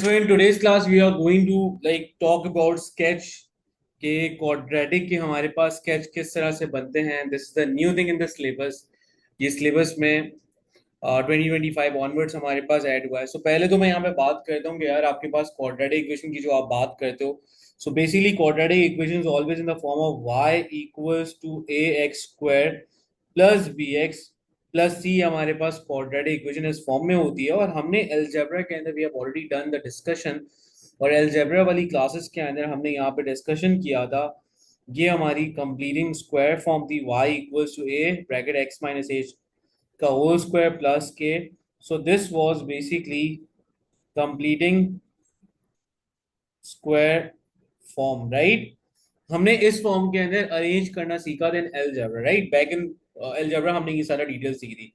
So in today's class we are going to talk about sketch के quadratic के हमारे पास sketch किस तरह से बनते हैं. This is the new thing in the syllabus. ये syllabus में 2025 onwards हमारे पास ऐड हुआ है. So पहले तो मैं यहाँ पे बात करता हूँ कि यार आपके पास quadratic equation की जो आप बात करते हो, so basically quadratic equation is always in the form of y equals to ax square plus bx plus c हमारे पास क्वाड्रेटिक इक्वेशन इस फॉर्म में होती है. और हमने अलजेब्रा के अंदर we have already done the discussion, और अलजेब्रा वाली क्लासेस के अंदर हमने यहाँ पे डिस्कशन किया था. ये हमारी कंप्लीटिंग स्क्वायर फॉर्म थी y equals to a bracket x minus H का whole square plus k. So this was basically completing square form, right. हमने इस फॉर्म के अंदर अरेंज करना सीखा था in algebra, right. Back in algebra हमने ये सारा डिटेल सीखी थी.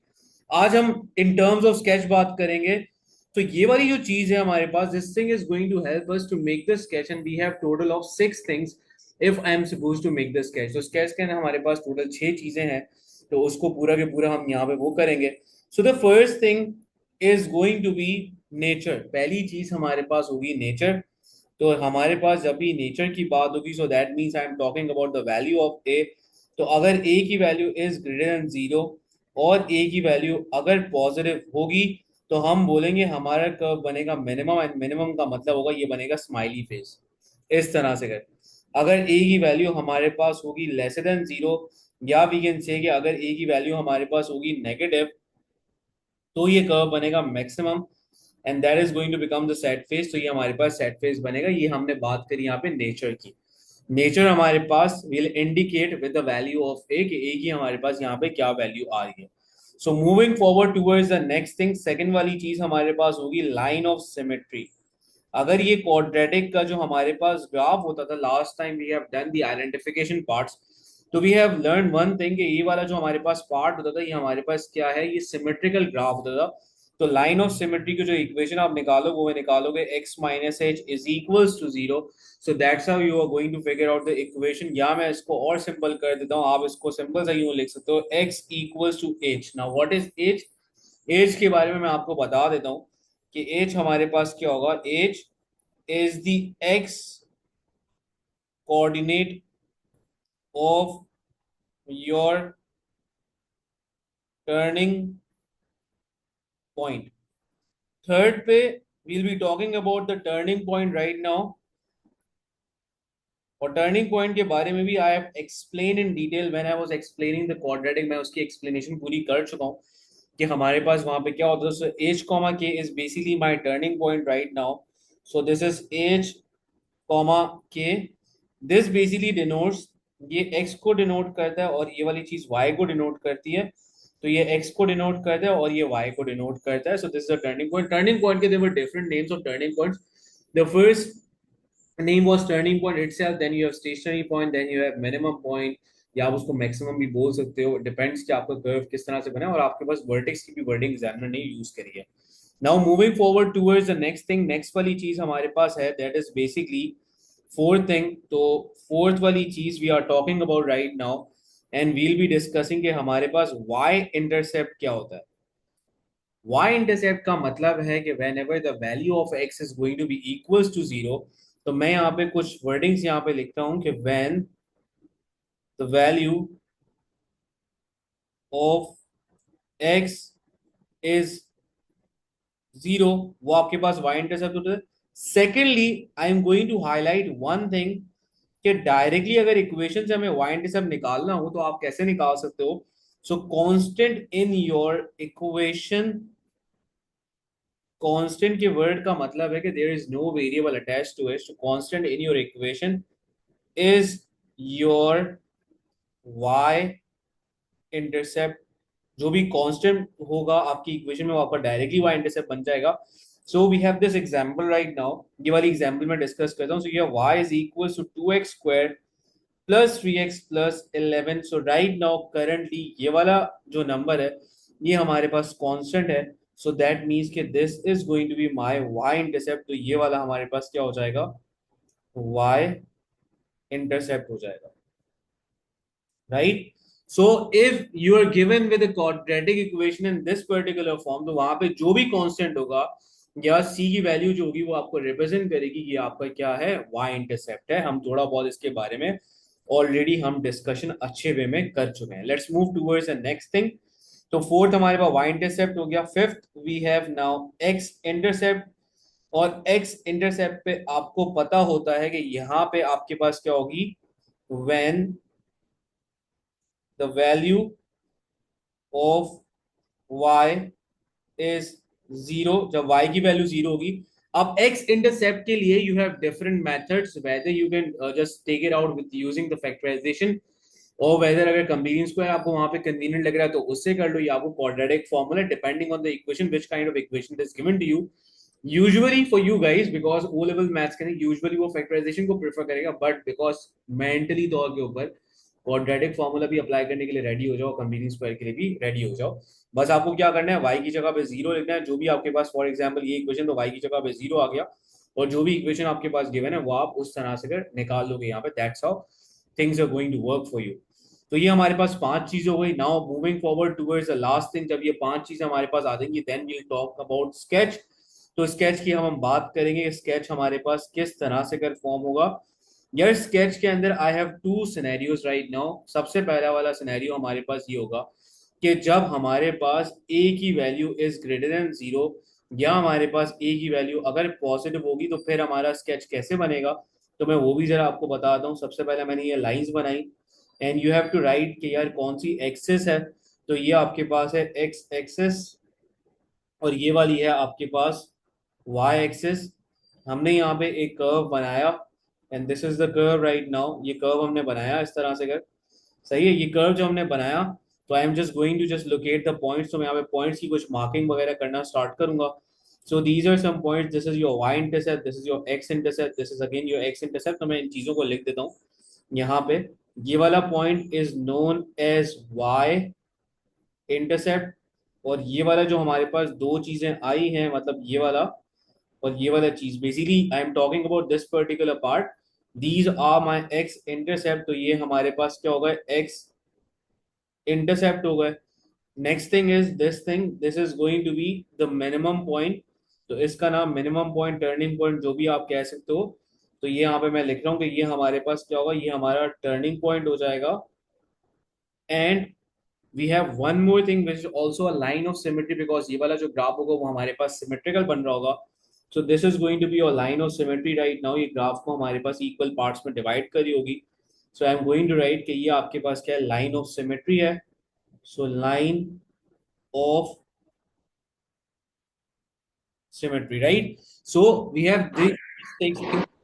आज हम इन टर्म्स ऑफ स्केच बात करेंगे. तो ये वाली जो चीज है हमारे पास, this thing is going to help us to make the sketch, and we have total of 6 things if I am suppose to make the sketch. तो स्केच के अंदर हमारे पास टोटल 6 चीजें हैं, तो उसको पूरा के पूरा हम यहाँ पे वो करेंगे. So the first thing is going to be nature. पहली चीज हमारे पास होगी नेचर. तो हमारे पास जब भी नेचर की बात होगी, so that means I am talking about the value of a. तो अगर ए की वैल्यू इज ग्रेटर देन 0 और ए की वैल्यू अगर पॉजिटिव होगी, तो हम बोलेंगे हमारा कर्व बनेगा मिनिमम, एंड मिनिमम का मतलब होगा ये बनेगा स्माइली फेस. इस तरह से कर, अगर ए की वैल्यू हमारे पास होगी लेसर देन 0, या वी कैन से कि अगर ए की वैल्यू हमारे पास होगी नेगेटिव, तो ये कर्व बनेगा maximum, and that is going to become the set face. तो ये हमारे पास सेट फेस बनेगा. ये हमने बात करी यहाँ पे नेचर की. नेचर हमारे पास will indicate with the value of a कि ए की हमारे पास यहाँ पे क्या वैल्यू आ रही है. So moving forward towards the next thing, second वाली चीज हमारे पास होगी लाइन ऑफ सिमेट्री. अगर ये क्वाड्रेटिक का जो हमारे पास ग्राफ होता था last time we have done the identification parts, तो we have learn one thing कि ये वाला जो हमारे पास पार्ट होता था ये हमारे पास क्या है, ये सिमेट्रिकल ग्राफ होता था. तो लाइन ऑफ सिमेट्री की जो इक्वेशन आप निकालो वो निकालोगे x minus h is equals to 0. So that's how you are going to figure out the equation. या मैं इसको और सिंपल कर देता हूँ, आप इसको सिंपल सा यूं लिख सकते हो, x equals to h. Now what is h? h के बारे में मैं आपको बता देता हूँ कि h हमारे पास क्या होगा. h is the x coordinate of your turning point. Third पे we'll be talking about the turning point right now. और टर्निंग पॉइंट के बारे में भी I have explain in detail when I was explaining the quadratic. मैं उसकी explanation पूरी कर चुका हूँ कि हमारे पास वहां पे क्या होता है. सो एच कॉमा के is basically my turning point right now. So this is H comma के. दिस बेसिकली डिनोट्स, ये x को डिनोट करता है और ये वाली चीज y को डिनोट करती है. तो ये x को डिनोट करता है और ये y को डिनोट करता है. So this is a turning point. Turning point के there were different names of turning points. The first name was turning point itself, then you have stationary point, then you have minimum point, या आप उसको maximum भी बोल सकते हो. Depends कि आपका कर्व किस तरह से बना है, और आपके पास वर्टेक्स की भी वर्डिंग एग्जामिनर ने यूज करी है. Now moving forward towards the next thing, next वाली चीज हमारे पास है that is basically fourth thing. तो फोर्थ वाली चीज we are talking about right now, and we'll be discussing कि हमारे पास y इंटरसेप्ट क्या होता है. y इंटरसेप्ट का मतलब है कि whenever the value of x is going to be equals to 0, तो मैं यहाँ पे कुछ वर्डिंग्स यहाँ पे लिखता हूं कि when the value of x is 0, वो आपके पास y इंटरसेप्ट होता है. Secondly I am going to highlight one thing कि डायरेक्टली अगर इक्वेशन से हमें y इंटरसेप्ट निकालना हो तो आप कैसे निकाल सकते हो. So constant in your equation, constant के वर्ड का मतलब है कि there is no variable attached to it. So constant in your equation is your y intercept. जो भी कांस्टेंट होगा आपकी इक्वेशन में वो आपका डायरेक्टली y इंटरसेप्ट बन जाएगा. So we have this example right now. ये वाली एग्जांपल मैं डिस्कस करता हूं. सो ये y is equal to 2x square plus 3x plus 11. So right now currently ये वाला जो नंबर है ये हमारे पास कांस्टेंट है. सो दैट मींस कि this is going to be my y intercept. तो ये वाला हमारे पास क्या हो जाएगा, y इंटरसेप्ट हो जाएगा, right. So if you are given with a quadratic equation in this particular form, तो वहां पे जो भी कांस्टेंट होगा या सी की वैल्यू जो होगी वो आपको रिप्रेजेंट करेगी ये आपका क्या है, वाई इंटरसेप्ट है। हम थोड़ा बहुत इसके बारे में ऑलरेडी हम डिस्कशन अच्छे वे में कर चुके हैं। Let's move towards the next thing. तो फोर्थ हमारे पास वाई इंटरसेप्ट हो गया। Fifth we have now x intercept. और एक्स इंटरसेप्ट पे आपको पता होता है कि यहां पे आपके पास क्या होगी, when the value of y is zero, जब y की वैल्यू जीरो होगी। अब x इंटरसेप्ट के लिए you have different methods, whether you can just take it out with using the factorization, और वेदर अगर कन्वीनियंस स्क्वायर आपको वहां पे कन्वीनियंट लग रहा है तो उससे कर लो, या आपको quadratic formula, depending on the equation which kind of equation is given to you. Usually for you guys, because O level maths के यूजुअली वो फैक्टराइजेशन को प्रेफर करेगा, बट बिकॉज मेंटली तौर के ऊपर क्वाड्रेटिक फॉर्मूला भी अप्लाई करने के लिए रेडी हो जाओ, कन्वीनियंस स्क्वायर के लिए भी रेडी हो जाओ। बस आपको क्या करना है, y की जगह पे जीरो लिखना है, जो भी आपके पास, फॉर एग्जांपल ये इक्वेशन, तो y की जगह पे जीरो आ गया, और जो भी इक्वेशन आपके पास गिवन है वो आप उस तरह से कर निकाल लोगे यहाँ पे। That's how things are going to work for you. तो ये हमारे पास पांच चीजें हो गई। Now moving forward towards the last thing, जब ये पांच चीजें हमारे पास आ जाएंगी then we will talk about sketch. तो स्केच की हम बात करेंगे, स्केच हमारे पास किस तरह से कर फॉर्म होगा। यार स्केच के अंदर I have two scenarios right now. सबसे पहला वाला सिनेरियो हमारे पास ये होगा कि जब हमारे पास a की value is greater than zero, या हमारे पास a की वैल्यू अगर पॉजिटिव होगी, तो फिर हमारा स्केच कैसे बनेगा, तो मैं वो भी जरा आपको बताता हूँ। सबसे पहले मैंने ये लाइंस बनाई, and you have to write कि यार कौन सी एक्सिस है। तो ये आपके पास है एक्स एक्सिस, और ये वाली है आपके पास वाई एक्सिस। हमने यहाँ पे एक कर्व बनाया, and this is the curve right now. ये कर्व हमने बनाया इस तरह से कर, सही है। ये कर्व जो हमने बनाया, तो I am just going to just locate the points. तो मैं यहाँ पे पॉइंट्स की कुछ मार्किंग वगैरह करना स्टार्ट करूंगा। So these are some points, this is your y intercept, this is your x intercept, this is again your x intercept. तो मैं इन चीजों को लिख देता हूँ यहाँ पे। ये वाला point is known as y intercept, और ये वाला जो हमारे पास दो चीजें आई हैं, मतलब ये वाला और ये वाला चीज, basically I am talking about this particular part, these are my x intercept. तो ये हमारे पास क्या होगा, एक्स इंटरसेप्ट हो गए। Next thing is this thing, this is going to be the minimum point. तो इसका नाम मिनिमम पॉइंट, टर्निंग पॉइंट, जो भी आप कह सकते हो। तो ये यहाँ पे मैं लिख रहा हूँ कि ये हमारे पास क्या होगा, ये हमारा टर्निंग पॉइंट हो जाएगा। And we have one more thing which is also a line of symmetry, because ये वाला जो ग्राफ होगा वो हमारे पास सिमेट्रिकल बन रहा होगा। So this is going to be your line of symmetry right now. ये ग्राफ को हमारे पास इक्वल पार्ट्स में डिवाइड करी होगी। So I am going to write कि ये आपके पास क्या है, लाइन ऑफ सिमेट्री है। So line of symmetry right. So we have this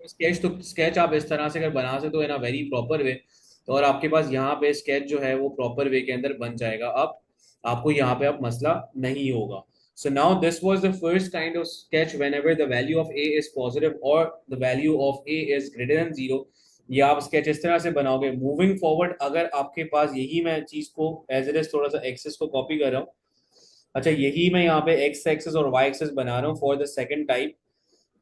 sketch. तो स्केच आप इस तरह से अगर बना सकते हो इन अ वेरी प्रॉपर वे, तो और आपके पास यहाँ पे स्केच जो है वो प्रॉपर वे के अंदर बन जाएगा। अब आपको यहाँ पे अब मसला नहीं होगा। So now this was the first kind of sketch whenever the value of a is positive or the value of a is greater than zero। ये आप स्केच इस तरह से बनाओगे। मूविंग फॉरवर्ड, अगर आपके पास यही, मैं चीज को एज इट इज थोड़ा सा एक्सेस को कॉपी कर रहा हूँ। अच्छा, यही मैं यहाँ पे एक्स एक्सेस और वाई एक्सेस बना रहा हूँ फॉर द सेकंड टाइप।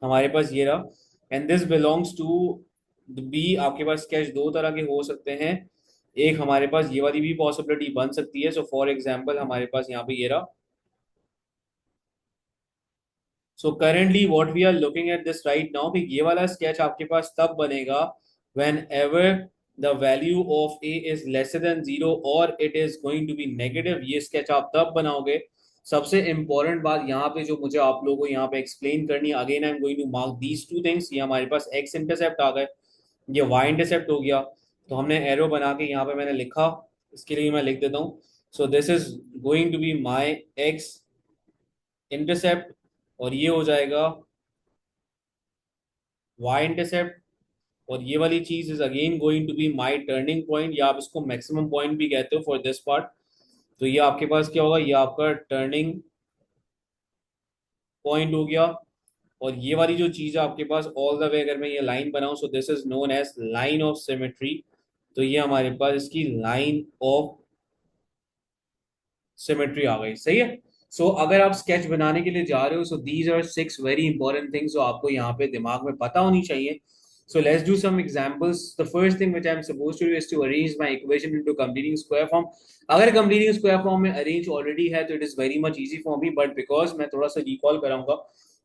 हमारे पास ये रहा, and this belongs to b. आपके पास स्केच दो तरह के हो सकते हैं। एक हमारे पास ये वाली भी पॉसिबिलिटी बन सकती है। सो फॉर एग्जांपल हमारे पास यहाँ पे ये रहा। So currently what we are looking at this right now, कि ये वाला स्केच आपके पास तब बनेगा whenever the value of A is lesser than zero और it is going to be negative. ये स्केच आप तब बनाओगे। सबसे इंपॉर्टेंट बात यहाँ पे जो मुझे आप लोगों को यहाँ पे एक्सप्लेन करनी है, again I am going to mark these two things. ये हमारे पास एक्स इंटरसेप्ट आ गए, ये वाई इंटरसेप्ट हो गया। तो हमने एरो बना के यहाँ पे मैंने लिखा, इसके लिए मैं लिख देता हूँ। So this is going to be my x intercept, और ये हो जाएगा y इंटरसेप्ट, और ये वाली चीज is again going to be my turning point, या आप इसको मैक्सिमम पॉइंट भी कहते हो फॉर दिस पार्ट। तो ये आपके पास क्या होगा, ये आपका टर्निंग पॉइंट हो गया। और ये वाली जो चीज है आपके पास ऑल द वे, अगर मैं ये लाइन बनाऊं, so this is known as line of symmetry. तो ये हमारे पास इसकी लाइन ऑफ सिमेट्री आ गई, सही है। अगर आप स्केच बनाने के लिए जा रहे हो, so these are six very important things जो आपको यहाँ पे दिमाग में पता होनी चाहिए। So let's do some examples. The first thing which I'm supposed to do is to arrange my equation into completing square form. अगर completing square form में arrange already है तो it is very much easy for me, but because मैं थोड़ा सा recall कराऊंगा,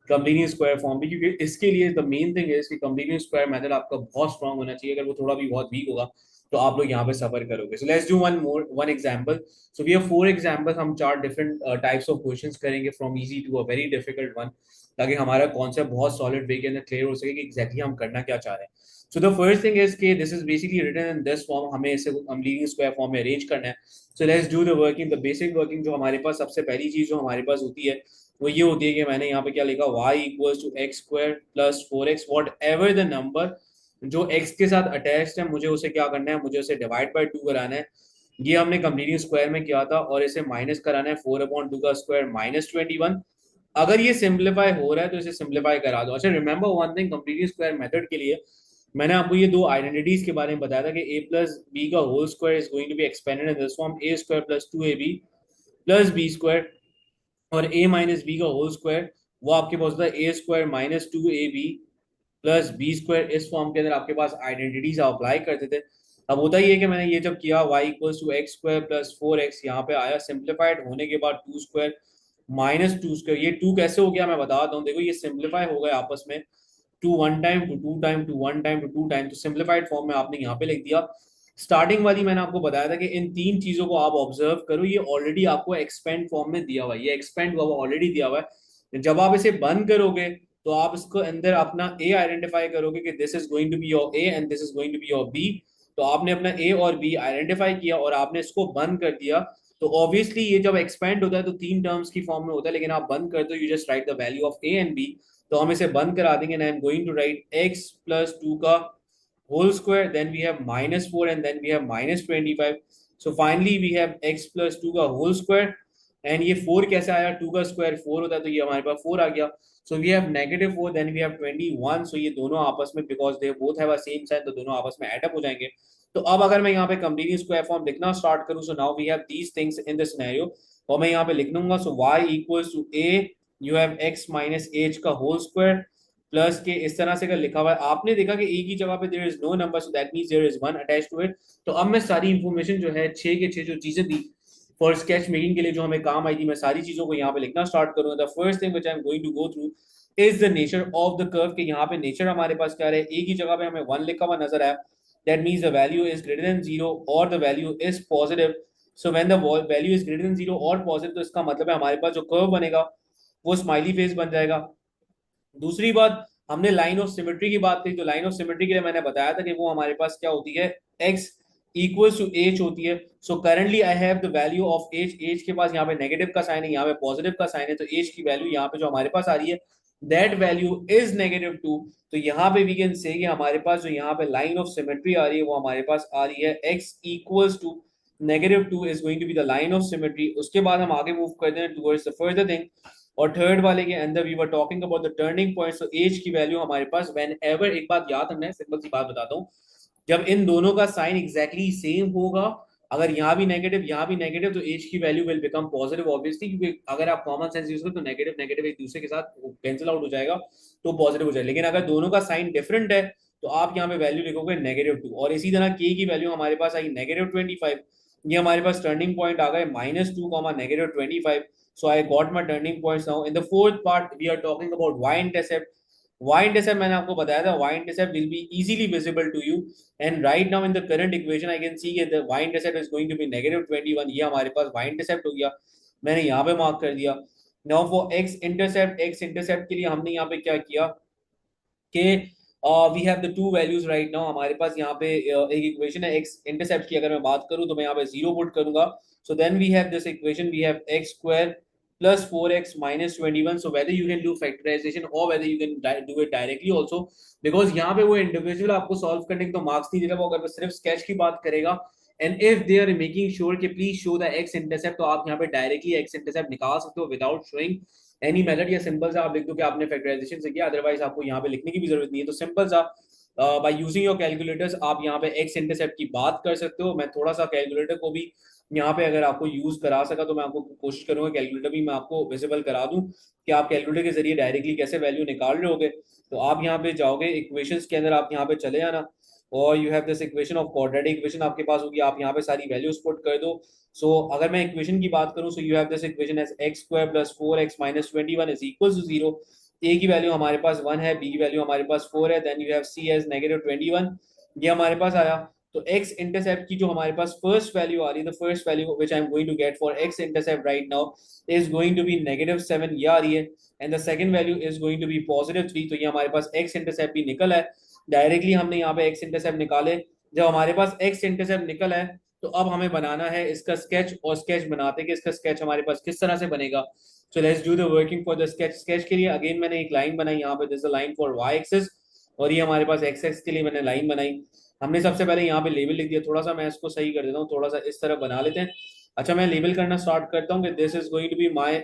completely square form भी, क्योंकि इसके लिए द मेन थिंग इज कि कंप्लीटली स्क्वायर मेथड आपका बहुत स्ट्रांग होना चाहिए। अगर वो थोड़ा भी बहुत वीक होगा तो आप लोग यहाँ पे सफर करोगे। So let's do one example. So we have four examples, हम चार डिफरेंट टाइप्स ऑफ क्वेश्चंस करेंगे from easy to a very difficult one, ताकि हमारा कॉन्सेप्ट बहुत सॉलिड वे के अंदर क्लियर हो सके कि एग्जैक्टली हम करना क्या चाह रहे हैं। So the first thing is कि this is basically written in this form, हमें इसे हम लीडिंग स्क्वायर फॉर्म में अरेंज करना है। So let's do the working. The basic working जो हमारे पास सबसे पहली चीज जो हमारे पास होती है वो ये होती है कि मैंने यहाँ पे क्या लिखा, y equals to x square plus four x, whatever the number जो x के साथ अटैच्ड है, मुझे उसे क्या करना है, मुझे उसे डिवाइड बाय 2 कराना है। ये हमने कंप्लीटिंग स्क्वायर में किया था, और इसे माइनस कराना है 4/2 का स्क्वायर माइनस 21। अगर ये सिंप्लीफाई हो रहा है तो इसे सिंप्लीफाई करा दो। अच्छा, remember one thing, completing square method के लिए मैंने आपको ये दो आइडेंटिटीज के बारे में बताया था कि a प्लस बी का whole square is going to be expanded in this form a square plus 2ab plus b square, और a माइनस बी का होल स्क्वायर वो आपके पास होता है a square minus 2ab plus b square. इस form के अंदर आपके पास आइडेंटिटीज अप्लाई करते थे। अब होता ही है कि मैंने ये जब किया y equals to x square plus 4x, यहाँ पे आया सिंप्लीफाइड होने के बाद 2 स्क्वायर माइनस 2 स्क्वायर। ये 2 कैसे हो गया मैं बताता हूँ, देखो ये सिंप्लीफाई हो गया आपस में, 2 one time two 2 time two 1 time two 2 time, तो सिंप्लीफाइड फॉर्म में आपने यहाँ पे लिख दिया। स्टार्टिंग वाली मैंने आपको बताया था कि इन तीन चीजों को आप ऑब्जर्व करो, ये ऑलरेडी आपको एक्सपेंड फॉर्म में दिया हुआ है, ये एक्सपेंड हुआ ऑलरेडी दिया हुआ है। जब आप इसे बंद करोगे तो आप इसको अंदर अपना ए आइडेंटिफाई करोगे कि this is going to be your a and this is going to be your B. तो आपने अपना ए और बी आइडेंटिफाई किया और आपने इसको बंद कर दिया। तो ऑब्वियसली ये जब एक्सपेंड होता है तो तीन टर्म्स की फॉर्म में होता है, लेकिन आप बंद कर दो, you just write the value of a and b. तो हम इसे बंद करा देंगे, I am going to write x plus 2 का whole square, then we have minus 4, and then we have minus 25. So finally we have x plus 2 का whole square, and ये 4 कैसे आया, 2 का स्क्वायर 4 होता है तो ये हमारे पास 4 आ गया। So we have negative 4, then we have 21. So ये दोनों आपस में, because they both have a same sign, तो दोनों आपस में add up हो जाएंगे। तो अब अगर मैं यहाँ पे कंप्लीट स्क्वायर फॉर्म लिखना स्टार्ट करूँ, so now we have these things in the scenario, और मैं यहाँ पे लिख लूंगा, so y equals to a, you have x minus h का whole square प्लस के इस तरह से अगर लिखा हुआ है, आपने देखा कि एक ही जगह पे there is no number, so that means there is one attached to it. तो अब मैं सारी इंफॉर्मेशन जो है 6 के 6 जो चीजें थी फॉर स्केच मेकिंग के लिए जो हमें काम आई थी, मैं सारी चीजों को यहाँ पे लिखना स्टार्ट करूंगा। The first thing which I am going to go through is the nature of the curve, के यहाँ पे नेचर हमारे पास क्या है, एक ही जगह पे हमें वन लिखा हुआ नजर आया, that means the value is greater than 0 और the value is positive. So when the value is greater than 0 और पॉजिटिव, तो इसका मतलब है हमारे पास जो कर्व बनेगा वो स्माइली फेस बन जाएगा। दूसरी बात, हमने लाइन ऑफ सिमेट्री की बात करी, तो लाइन ऑफ सिमेट्री के लिए मैंने बताया था कि वो हमारे पास क्या होती है, x इक्वल्स टू एच होती है। So currently I have the value of H, H के पास यहाँ पे नेगेटिव का साइन है, यहाँ पे पॉजिटिव का साइन है, तो एच की वैल्यू यहाँ पे जो हमारे पास आ रही है दैट वैल्यू इज -2। तो यहाँ पे वी कैन से कि हमारे पास जो यहाँ पे लाइन ऑफ सिमेट्री आ रही है वो हमारे पास आ रही है x equals to -2 is going to be the line of symmetry. उसके बाद हम आगे मूव करते हैं टुवर्ड्स द फर्दर थिंग, और थर्ड वाले के अंदर we were talking about the turning point. So as की वैल्यू हमारे पास व्हेन एवर, एक बात याद रखना है, सिंपल सी बात बताता हूँ, जब इन दोनों का साइन एग्जैक्टली सेम होगा, अगर यहाँ भी नेगेटिव यहाँ भी नेगेटिव, तो एज की value will become positive obviously, क्योंकि अगर आप कॉमन सेंस यूज करो तो नेगेटिव नेगेटिव एक दूसरे के साथ कैंसिल आउट हो जाएगा तो पॉजिटिव हो जाएगा। लेकिन अगर दोनों का साइन डिफरेंट है तो आप यहाँ पे वैल्यू लिखोगे -2। और इसी तरह के की वैल्यू हमारे पास आई -25, ये हमारे पास टर्निंग पॉइंट आ गए -2, -25। So I got my turning points now. In the fourth part, we are talking about y-intercept. Y-intercept मैंने आपको बताया था, y-intercept will be easily visible to you. And right now in the current equation, I can see that the y-intercept is going to be -21. ये हमारे पास y-intercept हो गया, मैंने यहाँ पे मार्क कर दिया। Now for x-intercept, x-intercept के लिए हमने यहाँ पे क्या किया कि we have the two values right now. हमारे पास यहाँ पे एक इक्वेशन है एक्स इंटरसेप्ट की, अगर मैं बात करूँ तो मैं यहाँ पे 0 पुट करूंगा। So then we have this equation, we have x square plus 4x minus 21। So whether you can do factorization और whether you can do it directly also, because यहाँ पे वो इंडिविजुअल आपको सॉल्व करने के तो मार्क्स नहीं दे रहा, वो अगर सिर्फ स्केच की बात करेगा and if they are making sure कि please show the x intercept, तो आप यहाँ पे डायरेक्टली एक्स इंटरसेप्ट निकाल सकते हो विदाउट शोइंग एनी मेथड, या सिंपल सा आप लिख दो कि आपने फैक्टराइजेशन से किया, अदरवाइज आपको यहाँ पे लिखने की भी जरूरत नहीं है। तो सिंपल सा बाय यूजिंग योर कैलकुलेटर्स आप यहाँ पे एक्स इंटरसेप्ट की बात कर सकते हो। मैं थोड़ा सा कैलकुलेटर को भी यहाँ पे अगर आपको यूज करा सका तो मैं आपको कोशिश करूंगा कैलकुलेटर भी मैं आपको विजिबल करा दूं कि आप कैलकुलेटर के जरिए डायरेक्टली कैसे वैल्यू निकाल रहे होगे। तो आप यहाँ पे जाओगे इक्वेशंस के अंदर, आप यहाँ पे चले जाना, और you have this equation of quadratic equation आपके पास होगी, आप यहाँ पे सारी वैल्यूज पुट कर दो। सो अगर मैं इक्वेशन की बात करूं, so you have this equation as x square plus 4x minus 21 is equal to 0। A की वैल्यू हमारे पास 1 है, बी की वैल्यू हमारे पास 4 है, then you have c as -21, ये हमारे पास आया। तो एक्स इंटरसेप्ट की जो हमारे पास फर्स्ट वैल्यू आ रही है, the first value which I am going to get for x intercept right now is going to be -7, ये आ रही है, and the second value is going to be +3। तो ये हमारे पास एक्स इंटरसेप्ट भी निकल है। डायरेक्टली हमने यहाँ पे एक्स इंटरसेप्ट निकाले। जब हमारे पास एक्स इंटरसेप्ट निकल है तो अब हमें बनाना है इसका स्केच, और स्केच बनाते कि इसका स्केच हमारे पास किस तरह से बनेगा। So let's do the working for the sketch. Sketch के लिए अगेन मैंने एक लाइन बनाई यहाँ पे, this a line for y axis, और ये हमारे पास एक्स एक्स के लिए मैंने लाइन बनाई। हमने सबसे पहले यहाँ पे लेबल लिख दिया, थोड़ा सा मैं इसको सही कर देता हूँ, थोड़ा सा इस तरह बना लेते हैं। अच्छा, मैं लेबल करना स्टार्ट करता हूँ कि this is going to be my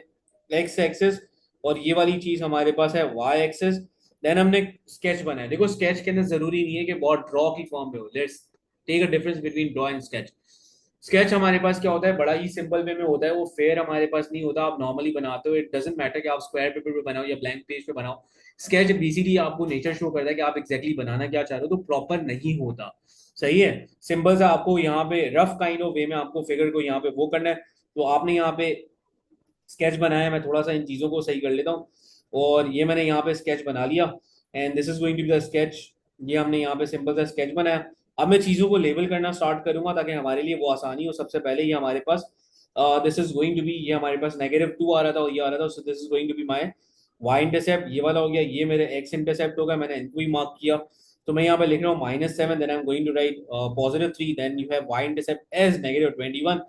x axis, और ये वाली चीज हमारे पास है वाई एक्सिस। देन हमने स्केच बनाया। देखो स्केच के अंदर जरूरी नहीं है कि बहुत ड्रॉ की फॉर्म में हो, let's take a difference between draw and sketch. Sketch हमारे पास क्या होता है, बड़ा ही सिंपल वे में होता है, वो फेयर हमारे पास नहीं होता। आप नॉर्मली बनाते हो, इट डजंट मैटर कि आप स्क्वायर पेपर पे बनाओ या ब्लैंक पेज पे बनाओ। स्केच बेसिकली आपको नेचर शो करता है कि आप एग्जैक्टली बनाना क्या चाह रहे हो, तो प्रॉपर नहीं होता। सही है, सिंपल सा आपको यहाँ पे रफ काइंड ऑफ वे में आपको फिगर को यहाँ पे वो करना है। तो आपने यहाँ पे स्केच बनाया, मैं थोड़ा सा इन चीजों को सही कर लेता हूँ, और ये मैंने यहाँ पे स्केच बना लिया, and this is going to be the sketch. ये हमने यहाँ पे सिंपल सा स्केच बनाया। अब मैं चीजों को लेबल करना स्टार्ट करूंगा ताकि हमारे लिए वो आसानी हो। सबसे पहले ये हमारे पास this is going to be, ये हमारे पास -2 आ रहा था और ये आ रहा था, so this is going to be my y intercept, ये वाला हो गया। ये मेरे एक्स इंटरसेप्ट होगा, मैंने इनको ही मार्क किया। तो मैं यहाँ पे लिख रहा हूँ -7, then I am going to write +3, then you have y intercept as -21,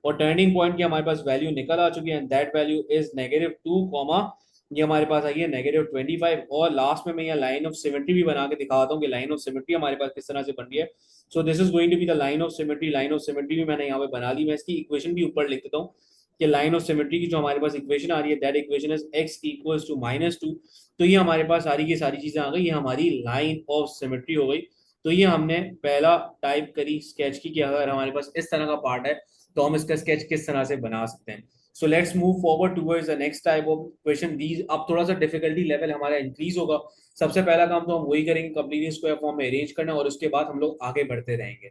और टर्निंग पॉइंट की हमारे पास वैल्यू निकल आ चुकी है, and that value is -2 comma, ये हमारे पास आई है -25। और लास्ट में मैं यहाँ लाइन ऑफ सिमेट्री भी बना के दिखाता हूँ कि लाइन ऑफ सिमेट्री हमारे पास किस तरह से बन रही है। So this is going to be the line of symmetry. Line of symmetry भी मैंने यहाँ पे बना ली। मैं इसकी इक्वेशन भी ऊपर लिख देता हूँ कि लाइन ऑफ सिमेट्री की जो हमारे पास इक्वेशन आ रही है, that equation is x equals to -2। तो ये हमारे पास सारी की सारी चीजें आ गई, ये हमारी लाइन ऑफ सिमेट्री हो गई। तो ये हमने पहला टाइप करी स्केच की कि अगर हमारे पास इस तरह का पार्ट है तो हम इसका स्केच किस तरह से बना सकते हैं। So let's move forward towards the next type of question. These अब थोड़ा सा डिफिकल्टी लेवल हमारा इंक्रीज होगा। सबसे पहला काम तो हम वही करेंगे, कंप्लीट स्क्वायर फॉर्म में अरेंज करना, और उसके बाद हम लोग आगे बढ़ते रहेंगे।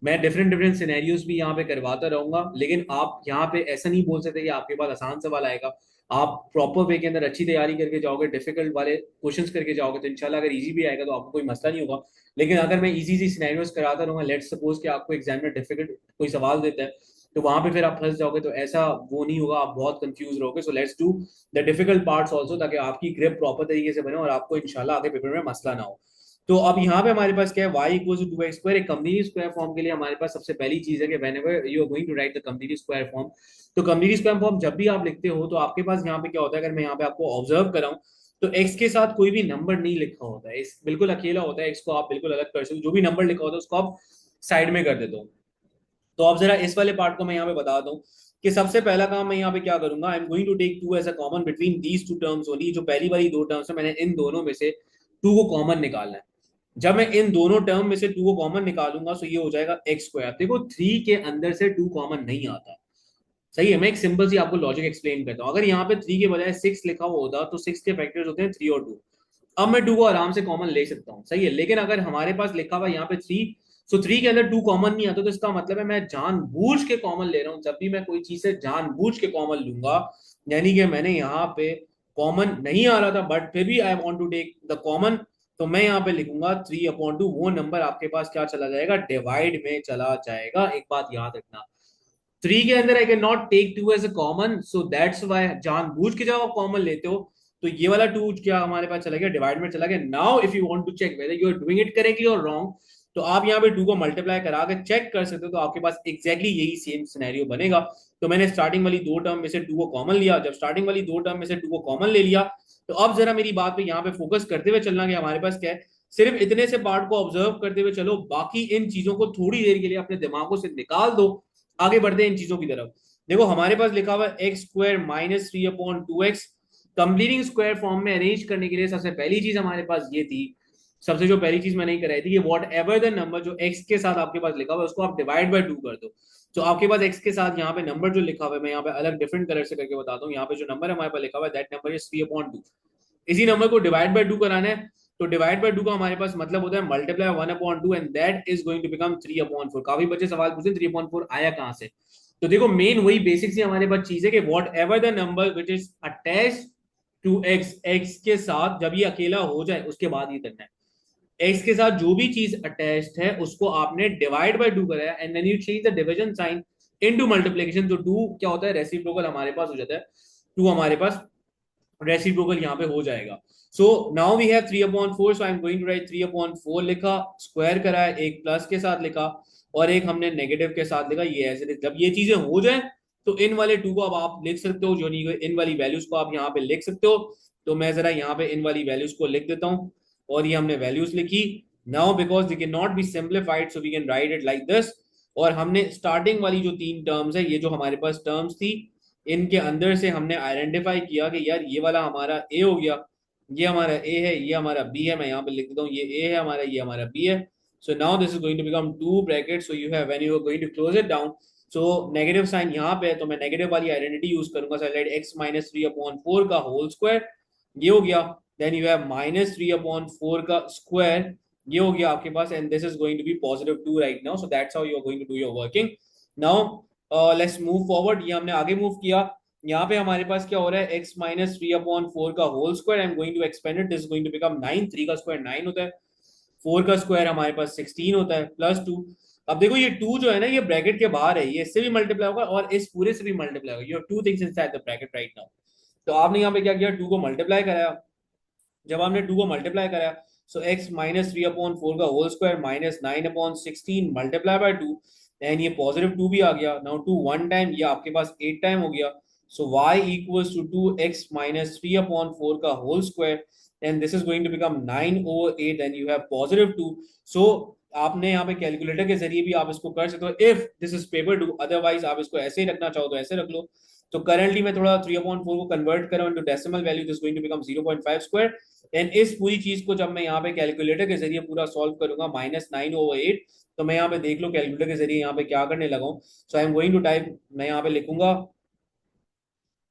मैं डिफरेंट डिफरेंट सिनेरियोज भी यहाँ पे करवाता रहूंगा, लेकिन आप यहाँ पे ऐसा नहीं बोल सकते कि आपके पास आसान सवाल आएगा। आप प्रॉपर वे के अंदर अच्छी तैयारी करके जाओगे, डिफिकल्ट वाले क्वेश्चंस करके जाओगे, तो इंशाल्लाह अगर इजी भी आएगा तो आपको कोई मसला नहीं होगा। लेकिन अगर मैं इजी सी सिनेरियोज कराता रहूंगा, लेट्स सपोज कि आपको एग्जाम में डिफिकल्ट कोई सवाल देता है, तो वहां पे फिर आप फंस जाओगे, तो ऐसा वो नहीं होगा, आप बहुत कंफ्यूज रहोगे। सो let's do the difficult parts also, ताकि आपकी ग्रिप प्रॉपर तरीके से बने और आपको इंशाल्लाह आगे पेपर में मसला ना हो। तो अब यहाँ पे हमारे पास क्या है, y equal to 2x square. एक कंप्लीट स्क्वायर फॉर्म के लिए हमारे पास सबसे पहली चीज है कि whenever you are going to write the complete square form, तो कंप्लीट स्क्वायर फॉर्म जब भी आप लिखते हो तो आपके पास यहाँ पे क्या होता है, अगर मैं यहाँ पे आपको ऑब्जर्व कराऊं तो x के साथ कोई भी नंबर नहीं लिखा होता है, इस बिल्कुल अकेला होता है। x को आप बिल्कुल अलग कर सकते हो, जो भी नंबर लिखा होता है उसको आप साइड में कर देते हो। तो अब जरा इस वाले पार्ट को मैं यहाँ पे बता दूं कि सबसे पहला काम मैं यहाँ पे क्या करूंगा, I am going to take 2 as a common between these two terms only. जो पहली वाली दो टर्म्स है, मैंने इन दोनों में से 2 को कॉमन निकालना है। जब मैं इन दोनों टर्म में से 2 को कॉमन निकालूंगा तो ये हो जाएगा एक्स स्क्वायर। देखो 3 के अंदर से 2 कॉमन नहीं आता। सही है, मैं एक सिंपल सी आपको लॉजिक एक्सप्लेन करता हूँ। अगर यहाँ पे 3 के बजाय 6 लिखा हुआ होता तो 6 के फैक्टर्स होते हैं 3 और 2। अब मैं 2 को आराम से कॉमन ले सकता हूँ, सही है। लेकिन अगर हमारे पास लिखा हुआ यहाँ पे 3, सो 3 के अंदर 2 कॉमन नहीं आता, तो इसका मतलब है मैं जानबूझ के कॉमन ले रहा हूँ। जब भी मैं कोई चीज से जानबूझ के कॉमन लूंगा, यानी कि मैंने यहाँ पे कॉमन नहीं आ रहा था बट फिर भी I want to take the common, तो मैं यहाँ पे लिखूंगा 3/2। वो नंबर आपके पास क्या चला जाएगा, डिवाइड में चला जाएगा। एक बात याद रखना, 3 के अंदर I can not take 2 as a common, so that's why जानबूझ के जब आप कॉमन लेते हो तो ये वाला 2 क्या हमारे पास चला गया, डिवाइड में चला गया। Now if you want to check whether you are doing it correctly और रॉन्ग, तो आप यहाँ पे 2 को मल्टीप्लाई करा के चेक कर सकते हो, तो आपके पास एग्जैक्टली यही सेम सिनेरियो बनेगा। तो मैंने स्टार्टिंग वाली दो टर्म में से 2 को कॉमन लिया। जब स्टार्टिंग वाली दो टर्म में से 2 को कॉमन ले लिया, तो अब जरा मेरी बात पे यहाँ पे फोकस करते हुए चलना कि हमारे पास क्या है, सिर्फ इतने से पार्ट को ऑब्जर्व करते हुए चलो, बाकी इन चीजों को थोड़ी देर के लिए अपने दिमागों से निकाल दो। आगे बढ़ते हैं इन चीजों की तरफ। देखो हमारे पास लिखा हुआ है x square -3/2x। Completing square form में अरेंज करने के लिए सबसे पहली चीज हमारे पास ये थी, सबसे जो पहली चीज मैंने ही कराई थी कि वॉट एवर द नंबर जो एक्स के साथ आपके पास लिखा हुआ है उसको आप डिवाइड बाय 2 कर दो। तो आपके पास एक्स के साथ यहाँ पे नंबर जो लिखा हुआ है, मैं यहाँ पे अलग डिफरेंट कलर से करके बताता हूँ। यहाँ पे जो नंबर हमारे पास लिखा हुआ है दैट नंबर इज 3/2। इसी नंबर को डिवाइड बाय 2 कराना है, तो डिवाइड बाय 2 का हमारे पास मतलब होता है multiply 1/2 and that is going to become 3/4। काफी बच्चे सवाल पूछते हैं 3/4 आया कहां से। तो देखो मेन वही बेसिक सी हमारे पास चीज है कि what ever the number which is attached 2x, x के साथ जब ये अकेला हो जाए उसके बाद ये करना है। x के साथ जो भी चीज अटैच्ड है उसको आपने डिवाइड बाय 2 कराया and then you change the division sign into multiplication, तो 2 क्या होता है, रेसिप्रोकल हमारे पास हो जाता है, 2 हमारे पास रेसिप्रोकल यहाँ पे हो जाएगा। So now we have 3/4, so I am going to write 3/4 लिखा, स्क्वायर करा है, एक प्लस के साथ लिखा और एक हमने नेगेटिव के साथ लिखा। ये ऐसे जब ये चीजें हो जाए तो इन वाले 2 को अब आप लिख सकते हो, जो नहीं इन वाली वैल्यूज को आप यहाँ पे लिख सकते हो। तो मैं जरा यहाँ पे इन वाली वैल्यूज को लिख देता हूँ और ये हमने वैल्यूज लिखी। Now because they can not be simplified so we can write it like this. और हमने स्टार्टिंग वाली जो 3 टर्म्स है, ये जो हमारे पास टर्म्स थी, इनके अंदर से हमने आइडेंटिफाई किया कि यार ये वाला हमारा ए हो गया, ये हमारा ए है, ये हमारा बी है। मैं यहाँ पे लिख देता हूँ, ये ए है हमारा, ये हमारा बी है। So now this is going to become 2 bracket, so you have when you are going to close it down, so negative sign यहाँ पे है तो मैं नेगेटिव वाली आइडेंटिटी यूज करूंगा। सो लेट x-3/4 का होल स्क्वायर, ये हो गया। देन यू हैव -3/4 का स्क्वायर, ये हो गया आपके पास, and this is going to be +2 right now. So that's how you are going to do your working. Now let's move forward. ये हमने आगे मूव किया। यहाँ पे हमारे पास क्या हो रहा है, x-3/4 का whole square, I am going to expand it, this is going to become 9। 3 का स्क्वायर 9 होता है, 4 का स्क्वायर हमारे पास 16 होता है, +2। अब देखो ये 2 जो है ना, ये ब्रैकेट के बाहर है, ये इससे भी मल्टीप्लाई होगा और इस पूरे से भी मल्टीप्लाई होगा। You have two things inside the bracket right now. तो आपने यहाँ पे क्या किया, 2 को मल्टीप्लाई कराया। जब आपने 2 को मल्टीप्लाई कराया, सो x-3/4 का whole square -9/16 multiply by 2, and ये +2 भी आ गया। नाउ 2 1 टाइम, ये आपके पास 8 टाइम हो गया। सो y इक्वल्स टू 2x-3/4 का whole square, and this is going to become 9/8, and you have +2। So आपने यहाँ पे कैलकुलेटर के जरिए भी आप इसको कर सकते हो if this is paper two, otherwise आप इसको ऐसे ही रखना चाहो तो ऐसे रख लो। तो करंटली मैं थोड़ा 3/4 को कन्वर्ट कर रहा हूँ into decimal value, this going to become 0.5 square. And इस पूरी चीज को जब मैं यहाँ पे कैलकुलेटर के जरिए पूरा सॉल्व करूंगा, -9/8, तो मैं यहाँ पे देख लो कैलकुलेटर के जरिए यहाँ पे क्या करने लगा हूँ। So I am going to type, मैं यहाँ पे लिखूंगा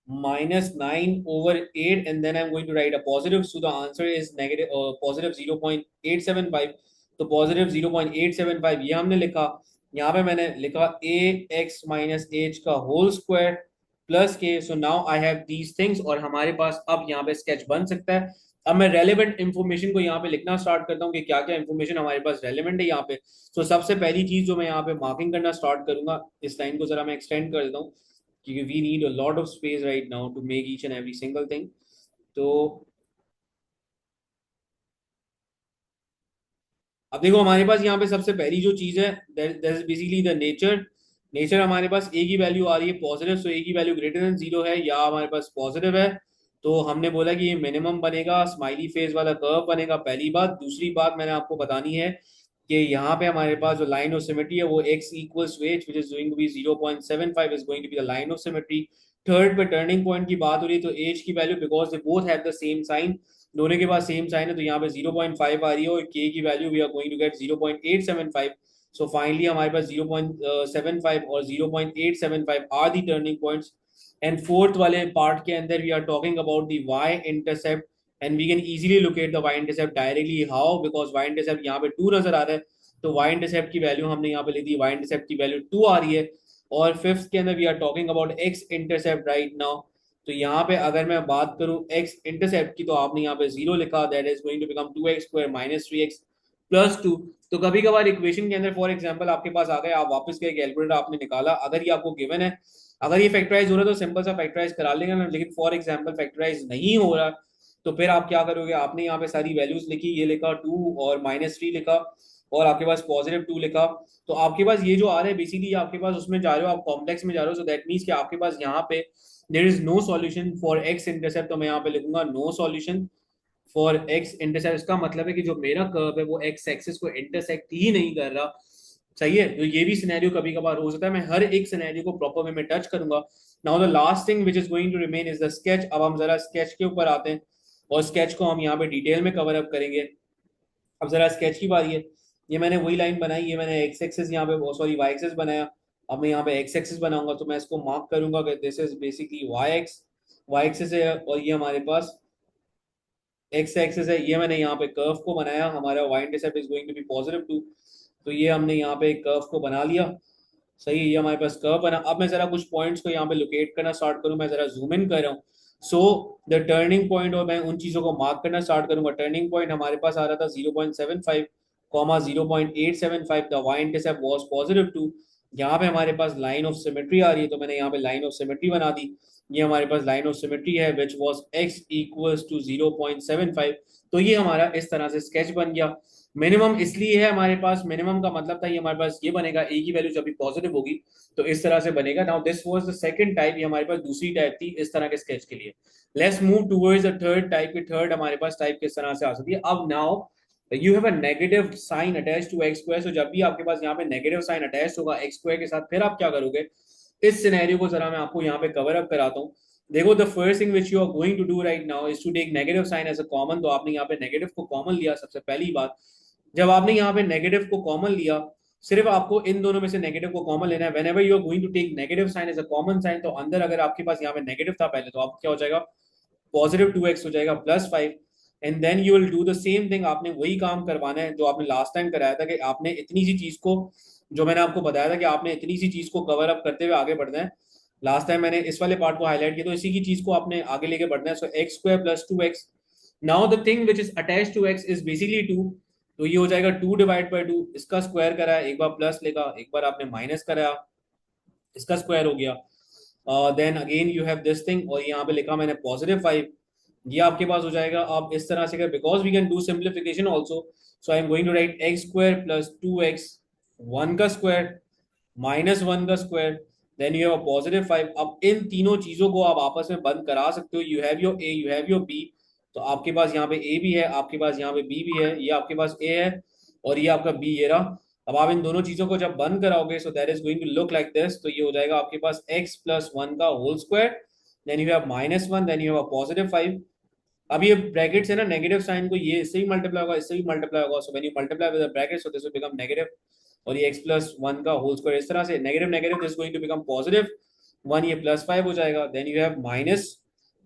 -9/8 and then I'm going to write a positive, so the answer is negative positive 0.875। तो positive 0.875 ये हमने लिखा। यहाँ पे मैंने लिखा ax-h का whole square plus k, so now I have these things, और हमारे पास अब यहाँ पे स्केच बन सकता है। अब मैं रेलेवेंट इंफॉर्मेशन को यहाँ पे लिखना स्टार्ट करता हूँ कि क्या क्या इंफॉर्मेशन हमारे पास रेलेवेंट है यहाँ पे। सो सबसे पहली चीज जो मैं यहाँ पे मार्किंग करना स्टार्ट करूंगा, इस लाइन को जरा मैं एक्सटेंड कर देता हूँ क्योंकि we need a lot of space right now to make each and every single thing। तो अब देखो हमारे पास यहाँ पे सबसे पहली जो चीज है, that is basically the nature. Nature हमारे पास ए की वैल्यू आ रही है पॉजिटिव, सो ए की वैल्यू ग्रेटर देन 0 है या हमारे पास पॉजिटिव है, तो हमने बोला कि ये मिनिमम बनेगा, स्माइली फेस वाला कर्व बनेगा, पहली बात। दूसरी बात मैंने आपको बतानी है कि यहाँ पे हमारे पास जो लाइन ऑफ सिमेट्री है वो x equals to h which is going to be 0.75 is going to be the line of symmetry। Third पे टर्निंग पॉइंट की बात हो रही है तो h की value, because they both have the same sign, दोनों के पास सेम साइन है, तो यहाँ पे 0.5 आ रही है और k की value we are going to get 0.875। So finally हमारे पास 0.75 और 0.875 are the turning points. And fourth वाले पार्ट के अंदर we are talking about the y intercept, and we can easily locate the y intercept directly. How? Because y intercept यहाँ पे 2 नजर आ रहा है, तो y इंटरसेप्ट की वैल्यू हमने यहाँ पे ले दी, y इंटरसेप्ट की वैल्यू 2 आ रही है। और फिफ्थ के अंदर we are talking about x intercept right now. तो यहाँ पे अगर मैं बात करूं x इंटरसेप्ट की, तो आपने यहाँ पे 0 लिखा, that is going to become 2x² -3x + 2। तो कभी कभार इक्वेशन के अंदर फॉर एग्जांपल आपके पास आ गए, आप वापस गए कैलकुलेटर आपने निकाला, अगर ये आपको गिवन है, अगर ये फैक्टराइज हो रहा है तो सिंपल सा फैक्टराइज करा लेंगे ना, लेकिन फॉर एग्जांपल फैक्टराइज नहीं हो रहा तो फिर आप क्या करोगे, आपने यहाँ पे सारी वैल्यूज लिखी, ये लिखा 2 और -3 लिखा और आपके पास +2 लिखा। तो आपके पास ये जो आ रहा है बेसिकली आपके पास उसमें जा रहे हो, आप कॉम्प्लेक्स में जा रहे हो, सो दैट मीन्स कि आपके पास यहाँ पे there is no solution for x intercept. तो मैं यहाँ पे लिखूंगा no solution for x intercept. इसका मतलब है कि जो मेरा कर्व है वो x एक्सिस को इंटरसेक्ट ही नहीं कर रहा। सही है, तो ये भी सिनेरियो कभी कभार हो सकता है, मैं हर एक सिनेरियो को प्रॉपर वे में टच करूंगा। Now the last thing which is going to remain is the sketch. अब हम जरा स्केच के ऊपर आते हैं और स्केच को हम यहाँ पे डिटेल में कवर अप करेंगे। अब जरा स्केच की बारी है। ये मैंने वही लाइन बनाई, ये मैंने एक्स एक्सिस यहाँ पे, सॉरी वाई एक्सिस बनाया। अब मैं यहाँ पे एक्स एक्सिस बनाऊंगा तो मैं इसको मार्क करूंगा कि this is basically Y axis है, और ये हमारे पास एक्स एक्सिस है। ये मैंने यहाँ पे कर्व को बनाया, हमारा Y intercept is going to be +2। तो ये हमने यहाँ पे कर्व को बना लिया। सही है, ये हमारे पास कर्व बना। अब मैं जरा कुछ पॉइंट्स को यहाँ पे लोकेट करना स्टार्ट करूँ, मैं जरा जूम इन कर रहा हूँ। सो द टर्निंग पॉइंट, और मैं उन चीजों को मार्क करना स्टार्ट करूंगा। टर्निंग पॉइंट हमारे पास आ रहा था 0.75 comma 0.875, the Y intercept was +2। यहाँ पे हमारे पास लाइन ऑफ सिमेट्री आ रही है, तो मैंने यहाँ पे लाइन ऑफ सिमेट्री बना दी। ये हमारे पास लाइन ऑफ सिमेट्री है which was x equals to 0.75। तो ये हमारा इस तरह से स्केच बन गया। मिनिमम इसलिए है हमारे पास, मिनिमम का मतलब था ये हमारे पास ये बनेगा, ए की वैल्यू जब भी पॉजिटिव होगी तो इस तरह से बनेगा। Now this was the second type, ये हमारे पास दूसरी टाइप थी इस तरह के स्केच के लिए। Let's move towards the third type. Third हमारे पास टाइप किस तरह से आ सकती है। अब now you have a negative sign attach to x square. सो जब भी आपके पास यहाँ पे नेगेटिव साइन अटैच होगा एक्स स्क्वायर के साथ, फिर आप क्या करोगे, इस सिनेरियो को जरा मैं आपको यहाँ पे कवर अप कराता हूँ। देखो, the first thing which you are going to do right now is to take negative sign as a common. तो आपने यहाँ पे नेगेटिव को कॉमन लिया। सबसे पहली बात, जब आपने यहाँ पे नेगेटिव को कॉमन लिया, सिर्फ आपको इन दोनों में से नेगेटिव को कॉमन लेना है। Whenever you are going to take negative sign as a common sign, तो अंदर अगर आपके पास यहाँ पे नेगेटिव था पहले, तो आप क्या हो जाएगा, +2x हो जाएगा +5। And then you will do the same thing. आपने वही काम करवाना है जो आपने लास्ट टाइम कराया था, कि आपने इतनी सी चीज को, जो मैंने आपको बताया था कि आपने इतनी सी चीज को कवर अप करते हुए आगे बढ़ना है। लास्ट टाइम मैंने इस वाले पार्ट को हाईलाइट किया, तो इसी की चीज को आपने आगे लेके बढ़ना है। सो x square +2x। Now the thing which is attach to x is basically 2। तो ये हो जाएगा 2/2। इसका स्क्वायर करा, एक बार प्लस लेगा, एक बार आपने माइनस करा, इसका स्क्वायर हो गया। Then again you have this thing, और यहाँ पे लिखा मैंने +5। ये आपके पास हो जाएगा। आप इस तरह से, because we can do simplification also, so I am going to write X square +2x, 1 का स्क्वायर -1 का स्क्वायर, देन यू हैव +5। अब इन तीनों चीजों को आप आपस में बंद करा सकते हो। You have your A, you have your B. तो आपके पास यहाँ पे ए भी है, आपके पास यहाँ पे बी भी है, ये आपके पास ए है और ये आपका बी, ये रहा। अब आप इन दोनों चीजों को जब बंद कराओगे, so that is going to look like this. तो ये हो जाएगा आपके पास x+1 का whole square, then you have -1, then you have +5। अब ये ब्रैकेट्स है ना, नेगेटिव साइन को ये इससे भी मल्टीप्लाई होगा, इससे भी मल्टीप्लाई होगा। So when you multiply with the bracket, so this will become negative. और ये x+1 का होल स्क्वायर इस तरह से negative negative, this going to become +1, ये +5 हो जाएगा। देन यू हैव माइनस,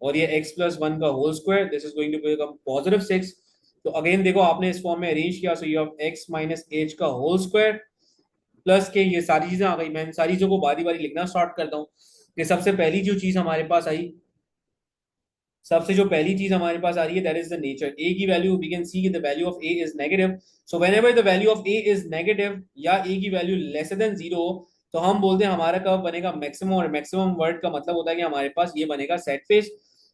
और ये x+1 का whole square, this is going to become +6। तो अगेन देखो, आपने इस फॉर्म में अरेंज किया। सो यू हैव x - h का होल स्क्वायर प्लस के, ये सारी चीजें आ गई। मैं इन सारी चीजों को बारी बारी लिखना स्टार्ट करता हूँ। कि सबसे पहली जो चीज हमारे पास आई, सबसे जो पहली चीज हमारे पास आ रही है, that is the nature. A की value, we can see the value of A is negative. So whenever the value of A is negative या ए की वैल्यू लेस देन 0, तो हम बोलते हैं हमारा कर्व बनेगा मैक्सिमम। और मैक्सिमम वर्ड का मतलब होता है कि हमारे पास ये बनेगा सेट फेस,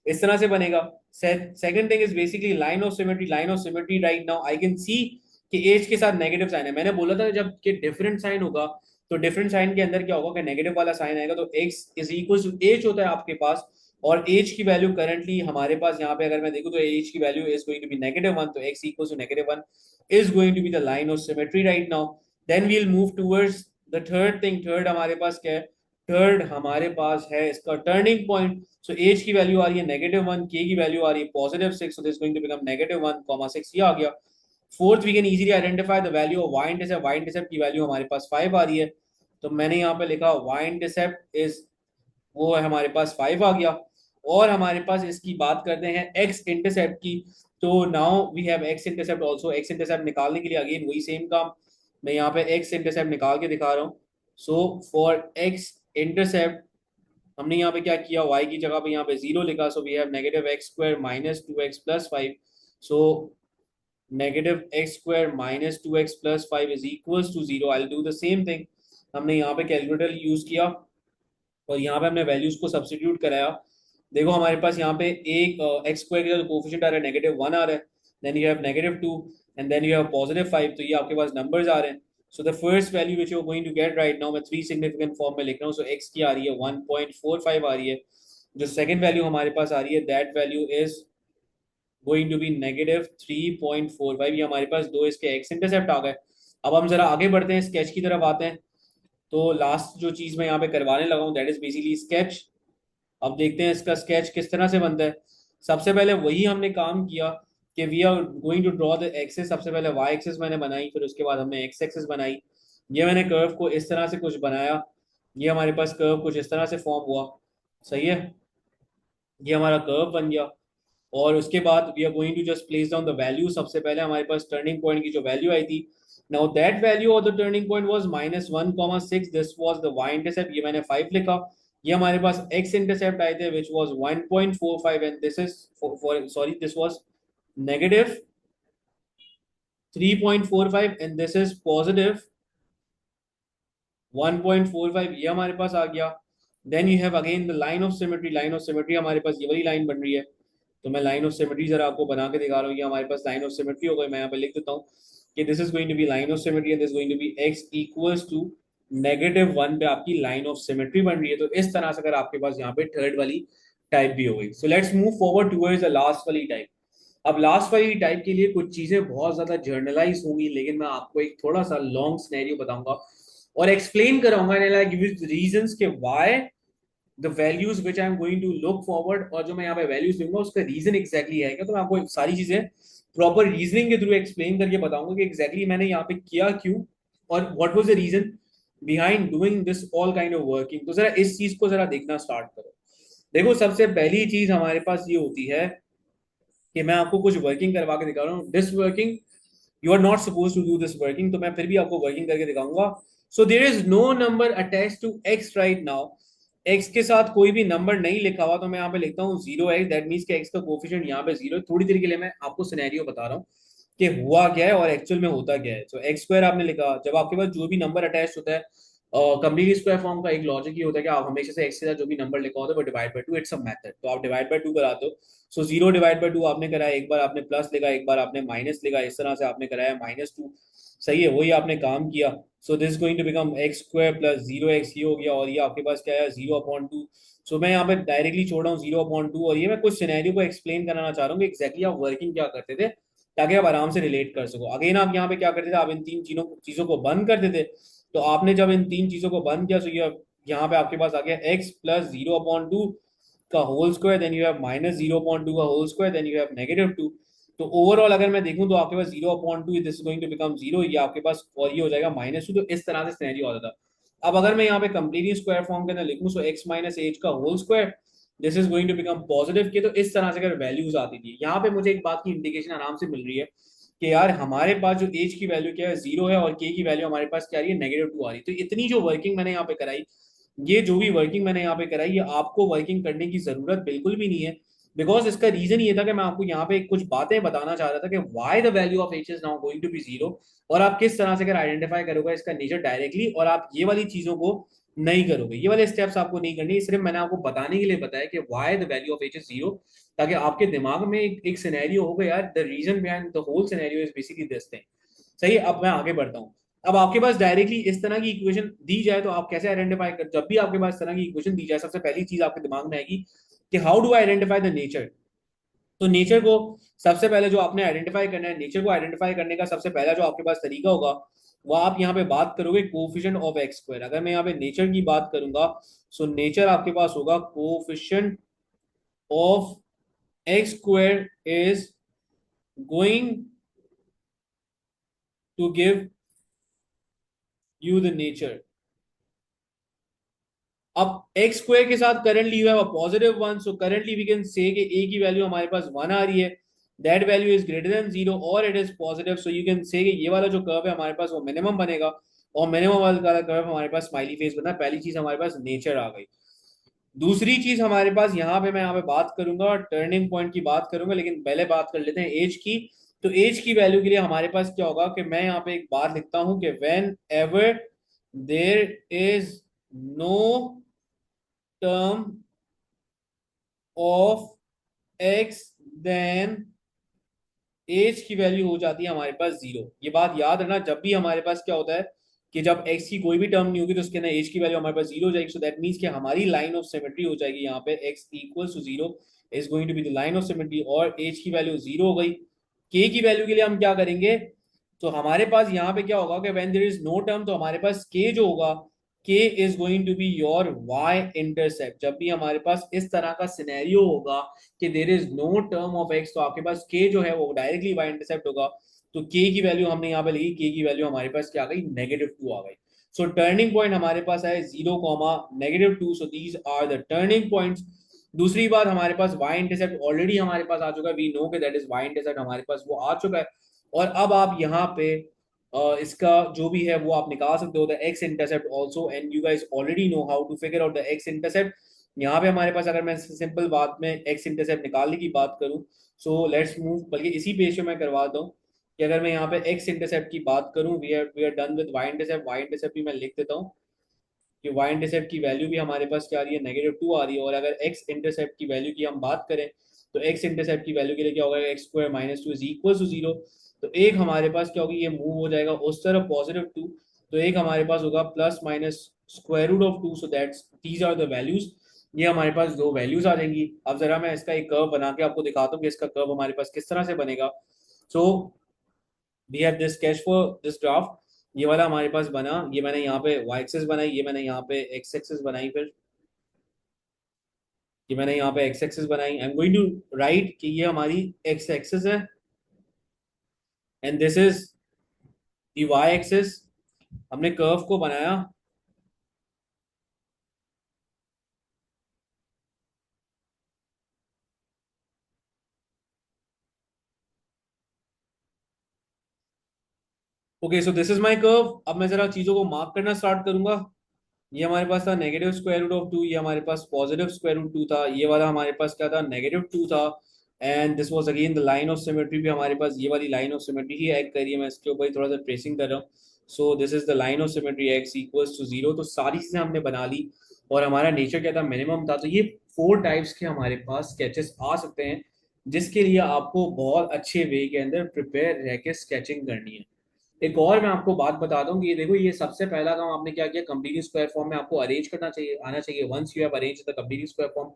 इस तरह से बनेगा। Second thing is basically line of symmetry. Line of symmetry right now I can see कि एज के साथ नेगेटिव साइन है। मैंने बोला था जब कि डिफरेंट साइन होगा, तो डिफरेंट साइन के अंदर क्या होगा कि नेगेटिव वाला साइन आएगा, तो x is equal to H होता है आपके पास। और एज की वैल्यू करंटली हमारे पास यहाँ पे अगर मैं देखूं, तो एज की value is going to be -1। तो x equal to -1 is going to be the line of symmetry right now. Then we will move towards the third thing. Third हमारे पास क्या है, थर्ड हमारे पास है इसका टर्निंग पॉइंट। सो एज की वैल्यू आ रही है -1, के की वैल्यू आ रही है +6, so this going to become -1, 6 ये आ गया। Fourth, we can easily identify the value of Y intercept. Y intercept की वैल्यू हमारे पास 5 आ रही है। तो मैंने यहाँ पे लिखा वाई इंटरसेप्ट इज, वो है हमारे पास 5 आ गया। और हमारे पास इसकी बात करते हैं एक्स इंटरसेप्ट की। तो now we have X intercept also. X intercept निकालने के लिए अगेन वही सेम काम, मैं यहाँ पे एक्स इंटरसेप्ट निकाल के दिखा रहा हूँ। सो फॉर एक्स इंटरसेप्ट हमने यहाँ पे क्या किया, y की जगह पे यहाँ पे 0 लिखा। So we have -x² - 2x + 5। So -x² - 2x + 5 is equals to 0। I will do the same thing. हमने यहाँ पे कैलकुलेटर यूज किया और यहाँ पे हमने वैल्यूज को सब्स्टिट्यूट कराया। देखो हमारे पास यहाँ पे एक x² का जो कोफिशिएंट आ रहा है -1 आ रहा है, then you have -2 and then you have +5। तो ये आपके पास नंबर्स आ रहे हैं। So the first value which you are going to get right now, मैं 3 सिग्निफिकेंट फॉर्म में लिख रहा हूँ। सो x की आ रही है 1.45 आ रही है। जो सेकंड वैल्यू हमारे पास आ रही है, that value is going to be -3.45। ये हमारे पास दो इसके एक्स इंटरसेप्ट आ गए। अब हम जरा आगे बढ़ते हैं, स्केच की तरफ आते हैं। तो लास्ट जो चीज मैं यहाँ पे करवाने लगा हूँ, दैट इज बेसिकली स्केच। अब देखते हैं इसका स्केच किस तरह से बनता है। सबसे पहले वही हमने काम किया कि we are going to draw the axes. सबसे पहले वाई एक्सेस मैंने बनाई, फिर उसके बाद हमने एक्स एक्सेस बनाई। ये मैंने कर्व को इस तरह से कुछ बनाया। ये हमारे पास कर्व कुछ इस तरह से फॉर्म हुआ, सही है। ये हमारा कर्व बन गया। और उसके बाद we are going to just place down the value. सबसे पहले हमारे पास टर्निंग पॉइंट की जो वैल्यू आई थी, now that value of the turning point was -1, 6। This was the Y intercept, ये मैंने 5 लिखा। ये हमारे पास x इंटरसेप्ट आए थे which was 1.45 and this is sorry this was negative 3.45 and this is positive 1.45, ये हमारे पास आ गया। Then you have again the line of symmetry, line of symmetry हमारे पास ये वाली लाइन बन रही है, तो मैं लाइन ऑफ सिमेट्री जरा आपको बना के दिखा रहा हूँ। ये हमारे पास लाइन ऑफ सिमेट्री हो गई, मैं यहाँ पे लिख देता हूँ कि this is going to be line of symmetry and this going to be x equals to -1 पे आपकी लाइन ऑफ सिमेट्री बन रही है। तो इस तरह से अगर आपके पास यहाँ पे थर्ड वाली टाइप भी हो गई। So let's move forward towards the last वाली टाइप। अब लास्ट वाली टाइप के लिए कुछ चीजें बहुत ज्यादा जर्नलाइज होंगी, लेकिन मैं आपको एक थोड़ा सा लॉन्ग सिनेरियो बताऊंगा और एक्सप्लेन कराऊंगा रीजंस के why the values which I am going to look forward, और जो मैं यहाँ पे वैल्यूज दूंगा उसका रीजन एग्जैक्टली है क्या। तो मैं आपको सारी चीजें प्रॉपर रीजनिंग के थ्रू एक्सप्लेन करके बताऊंगा कि एग्जैक्टली मैंने यहाँ पे किया क्यों और what was the reason behind doing this all kind of working. तो जरा इस चीज को जरा देखना स्टार्ट करो। देखो सबसे पहली चीज हमारे पास ये होती है कि मैं आपको कुछ वर्किंग करवा के दिखा रहा हूँ। This working you are not suppose to do this working, तो मैं फिर भी आपको वर्किंग करके दिखाऊंगा। So there is no number attach to X right now. X के साथ कोई भी नंबर नहीं लिखा हुआ, तो मैं यहाँ पे लिखता हूँ 0x, दैट मीन्स कि एक्स का कोफिशिएंट यहाँ पे 0 है। थोड़ी देर के लिए मैं आपको सिनेरियो बता रहा हूँ कि हुआ क्या है और एक्चुअल में होता क्या है। सो एक्स स्क्वायर आपने लिखा, जब आपके पास जो भी नंबर अटैच होता है कंप्लीट स्क्वायर फॉर्म का एक लॉजिक ये होता है कि आप हमेशा से एक्स के साथ जो भी नंबर लिखा होता है वो divide by two, it's a method. तो आप डिवाइड बाय टू कराते हो। सो 0 डिवाइड बाय 2 आपने कराया, एक बार आपने प्लस लिखा, एक बार आपने माइनस लिखा, इस तरह से आपने कराया -2। सही है, वही आपने काम किया। So this going to become X square plus 0x, ये हो गया, और ये आपके पास क्या है 0/2। सो मैं यहाँ पे डायरेक्टली छोड़ रहा हूँ 0/2, और ये मैं कुछ सिनेरियो को एक्सप्लेन कराना चाह रहा हूँ कि एक्जैक्टली आप वर्किंग क्या करते थे ताकि आप आराम से रिलेट कर सको। अगेन आप यहाँ पे क्या करते थे, आप इन तीन चीजों को बंद करते थे। तो आपने जब इन तीन चीजों को बंद किया, तो ये यहाँ पे आपके पास आ गया x प्लस 0/2 का whole square, then you have -0/2 का whole square, then you have -2। तो ओवरऑल अगर मैं देखूं तो आपके पास 0/2, this is going to become 0, ये आपके पास और ये हो जाएगा -2। तो इस तरह से सिनेरियो आता था। अब अगर मैं यहाँ पे कंप्लीटली स्क्वायर फॉर्म के अंदर लिखूं, सो x माइनस एच का whole square, this is going to become positive K. तो इस तरह से अगर वैल्यूज आती थी, यहाँ पे मुझे एक बात की इंडिकेशन आराम से मिल रही है कि यार हमारे पास जो एज की वैल्यू क्या है 0 है, और के की वैल्यू हमारे पास क्या आ रही है -2 आ रही है। तो इतनी जो वर्किंग मैंने यहाँ पे कराई, ये जो भी वर्किंग मैंने यहाँ पे कराई, ये आपको वर्किंग करने की जरूरत बिल्कुल भी नहीं है। बिकॉज इसका रीजन ये था कि मैं आपको यहाँ पे कुछ बातें बताना चाह रहा था कि why the value of H is now going to be 0, और आप किस तरह से अगर आइडेंटिफाई करोगे इसका नेचर डायरेक्टली, और आप ये वाली चीजों को नहीं करोगे, ये वाले स्टेप्स आपको नहीं करनी। सिर्फ मैंने आपको बताने के लिए बताया कि why the value of H is 0, ताकि आपके दिमाग में एक सिनेरियो होगा यार, the reason behind the whole scenario is basically this thing. सही, अब मैं आगे बढ़ता हूँ। अब आपके पास डायरेक्टली इस तरह की इक्वेशन दी जाए तो आप कैसे आइडेंटिफाई कर, जब भी आपके पास इस तरह की इक्वेशन दी जाए, सबसे पहली चीज आपके दिमाग में आएगी कि how do I identify the nature. तो नेचर को सबसे पहले जो आपने आइडेंटिफाई करना है, नेचर को आइडेंटिफाई करने का सबसे पहला जो आपके पास तरीका होगा, वो आप यहाँ पे बात करोगे कोफिशिएंट ऑफ एक्स स्क्वायर। अगर मैं यहाँ पे नेचर की बात करूंगा, सो नेचर आपके पास होगा coefficient of X square is going to give you the nature. अब एक्स स्क्वायर के साथ currently you have a +1, so currently we can say कि a की वैल्यू हमारे पास 1 आ रही है, that value is greater than 0 और it is positive. So you can say कि ये वाला जो कर्व है हमारे पास वो मिनिमम बनेगा, और मिनिमम वाला कर्व हमारे पास स्माइली फेस बना। पहली चीज हमारे पास नेचर आ गई। दूसरी चीज हमारे पास यहाँ पे, मैं यहाँ पे बात करूंगा टर्निंग पॉइंट की बात करूंगा, लेकिन पहले बात कर लेते हैं एज की। तो एज की वैल्यू के लिए हमारे पास क्या होगा कि मैं यहाँ पे एक बात लिखता हूं कि whenever there is no term of X, then H की वैल्यू हो जाती है हमारे पास 0। ये बात याद रखना, जब भी हमारे पास क्या होता है कि जब एक्स की कोई भी टर्म नहीं होगी तो उसके अंदर एज की वैल्यू हमारे पास 0 हो जाएगी। सो दैट मींस कि हमारी लाइन ऑफ सिमेट्री हो जाएगी यहाँ पे x equals to 0 is going to be the line of symmetry, और एज की वैल्यू 0 हो गई। के की वैल्यू के लिए हम क्या करेंगे, तो हमारे पास यहाँ पे क्या होगा कि when there is no term, तो हमारे पास के जो होगा, k is going to be your y intercept. जब भी हमारे पास इस तरह का सिनेरियो होगा कि there is no term of x, तो आपके पास के जो है वो डायरेक्टली वाई इंटरसेप्ट होगा। तो के की वैल्यू हमने यहाँ पे लिखी, के की वैल्यू हमारे पास क्या आ गई, -2 आ गई। सो टर्निंग पॉइंट हमारे पास है 0, -2। So these are the turning points. दूसरी बात, हमारे पास वाई इंटरसेप्ट ऑलरेडी हमारे पास आ चुका है, वी नो के दैट इज वाई इंटरसेप्ट हमारे पास वो आ चुका है। और अब आप यहाँ पे इसका जो भी है वो आप निकाल सकते हो the x intercept also, and you guys already know how to figure out the x intercept. यहाँ पे हमारे पास अगर मैं सिंपल बात में एक्स इंटरसेप्ट निकालने की बात करूँ, सो लेट्स मूव, बल्कि इसी पेज पे मैं करवाता हूँ कि अगर मैं यहाँ पे एक्स इंटरसेप्ट की बात करूँ, we are done with y intercept भी मैं लिख देता हूँ कि वाई इंटरसेप्ट की वैल्यू भी हमारे पास क्या आ रही है, -2 आ रही है। और अगर एक्स इंटरसेप्ट की वैल्यू की हम बात करें तो एक्स इंटरसेप्ट की वैल्यू के लिए क्या होगा, x square -2 is equal to 0। तो एक हमारे पास क्या होगी, ये मूव हो जाएगा उस तरफ +2, तो एक हमारे पास होगा plus minus square root of 2, so that's these are the values. ये हमारे पास दो वैल्यूज आ जाएंगी। अब जरा मैं इसका एक कर्व बना के आपको दिखाता हूँ कि इसका कर्व हमारे पास किस तरह से बनेगा। So we have this sketch for this graph. ये वाला हमारे पास बना, ये मैंने यहाँ पे y एक्सिस बनाई, ये मैंने यहाँ पे x एक्सिस बनाई, फिर ये मैंने यहाँ पे x एक्सिस बनाई। I am going to write कि ये हमारी x एक्सिस है and this is the y axis. हमने कर्व को बनाया। Okay, so this is my curve. अब मैं जरा चीजों को मार्क करना स्टार्ट करूंगा। ये हमारे पास था -√2, ये हमारे पास +√2 था, ये वाला हमारे पास क्या था, -2 था। And this was again the line of symmetry भी हमारे पास, ये वाली line of symmetry he act कर रही है। मैं इसके ऊपर थोड़ा सा ट्रेसिंग कर रहा हूँ। So this is the line of symmetry x equals to 0। तो सारी चीजें हमने बना ली और हमारा नेचर क्या था, मिनिमम था। तो ये 4 टाइप्स के हमारे पास स्केचेस आ सकते हैं जिसके लिए आपको बहुत अच्छे वे के अंदर प्रिपेयर रह के स्केचिंग करनी है। एक और मैं आपको बात बता दूं कि देखो, ये सबसे पहला काम आपने क्या किया, कंप्लीट स्क्वायर फॉर्म में आपको अरेंज करना चाहिए, आना चाहिए। Once you have arrange the complete square form,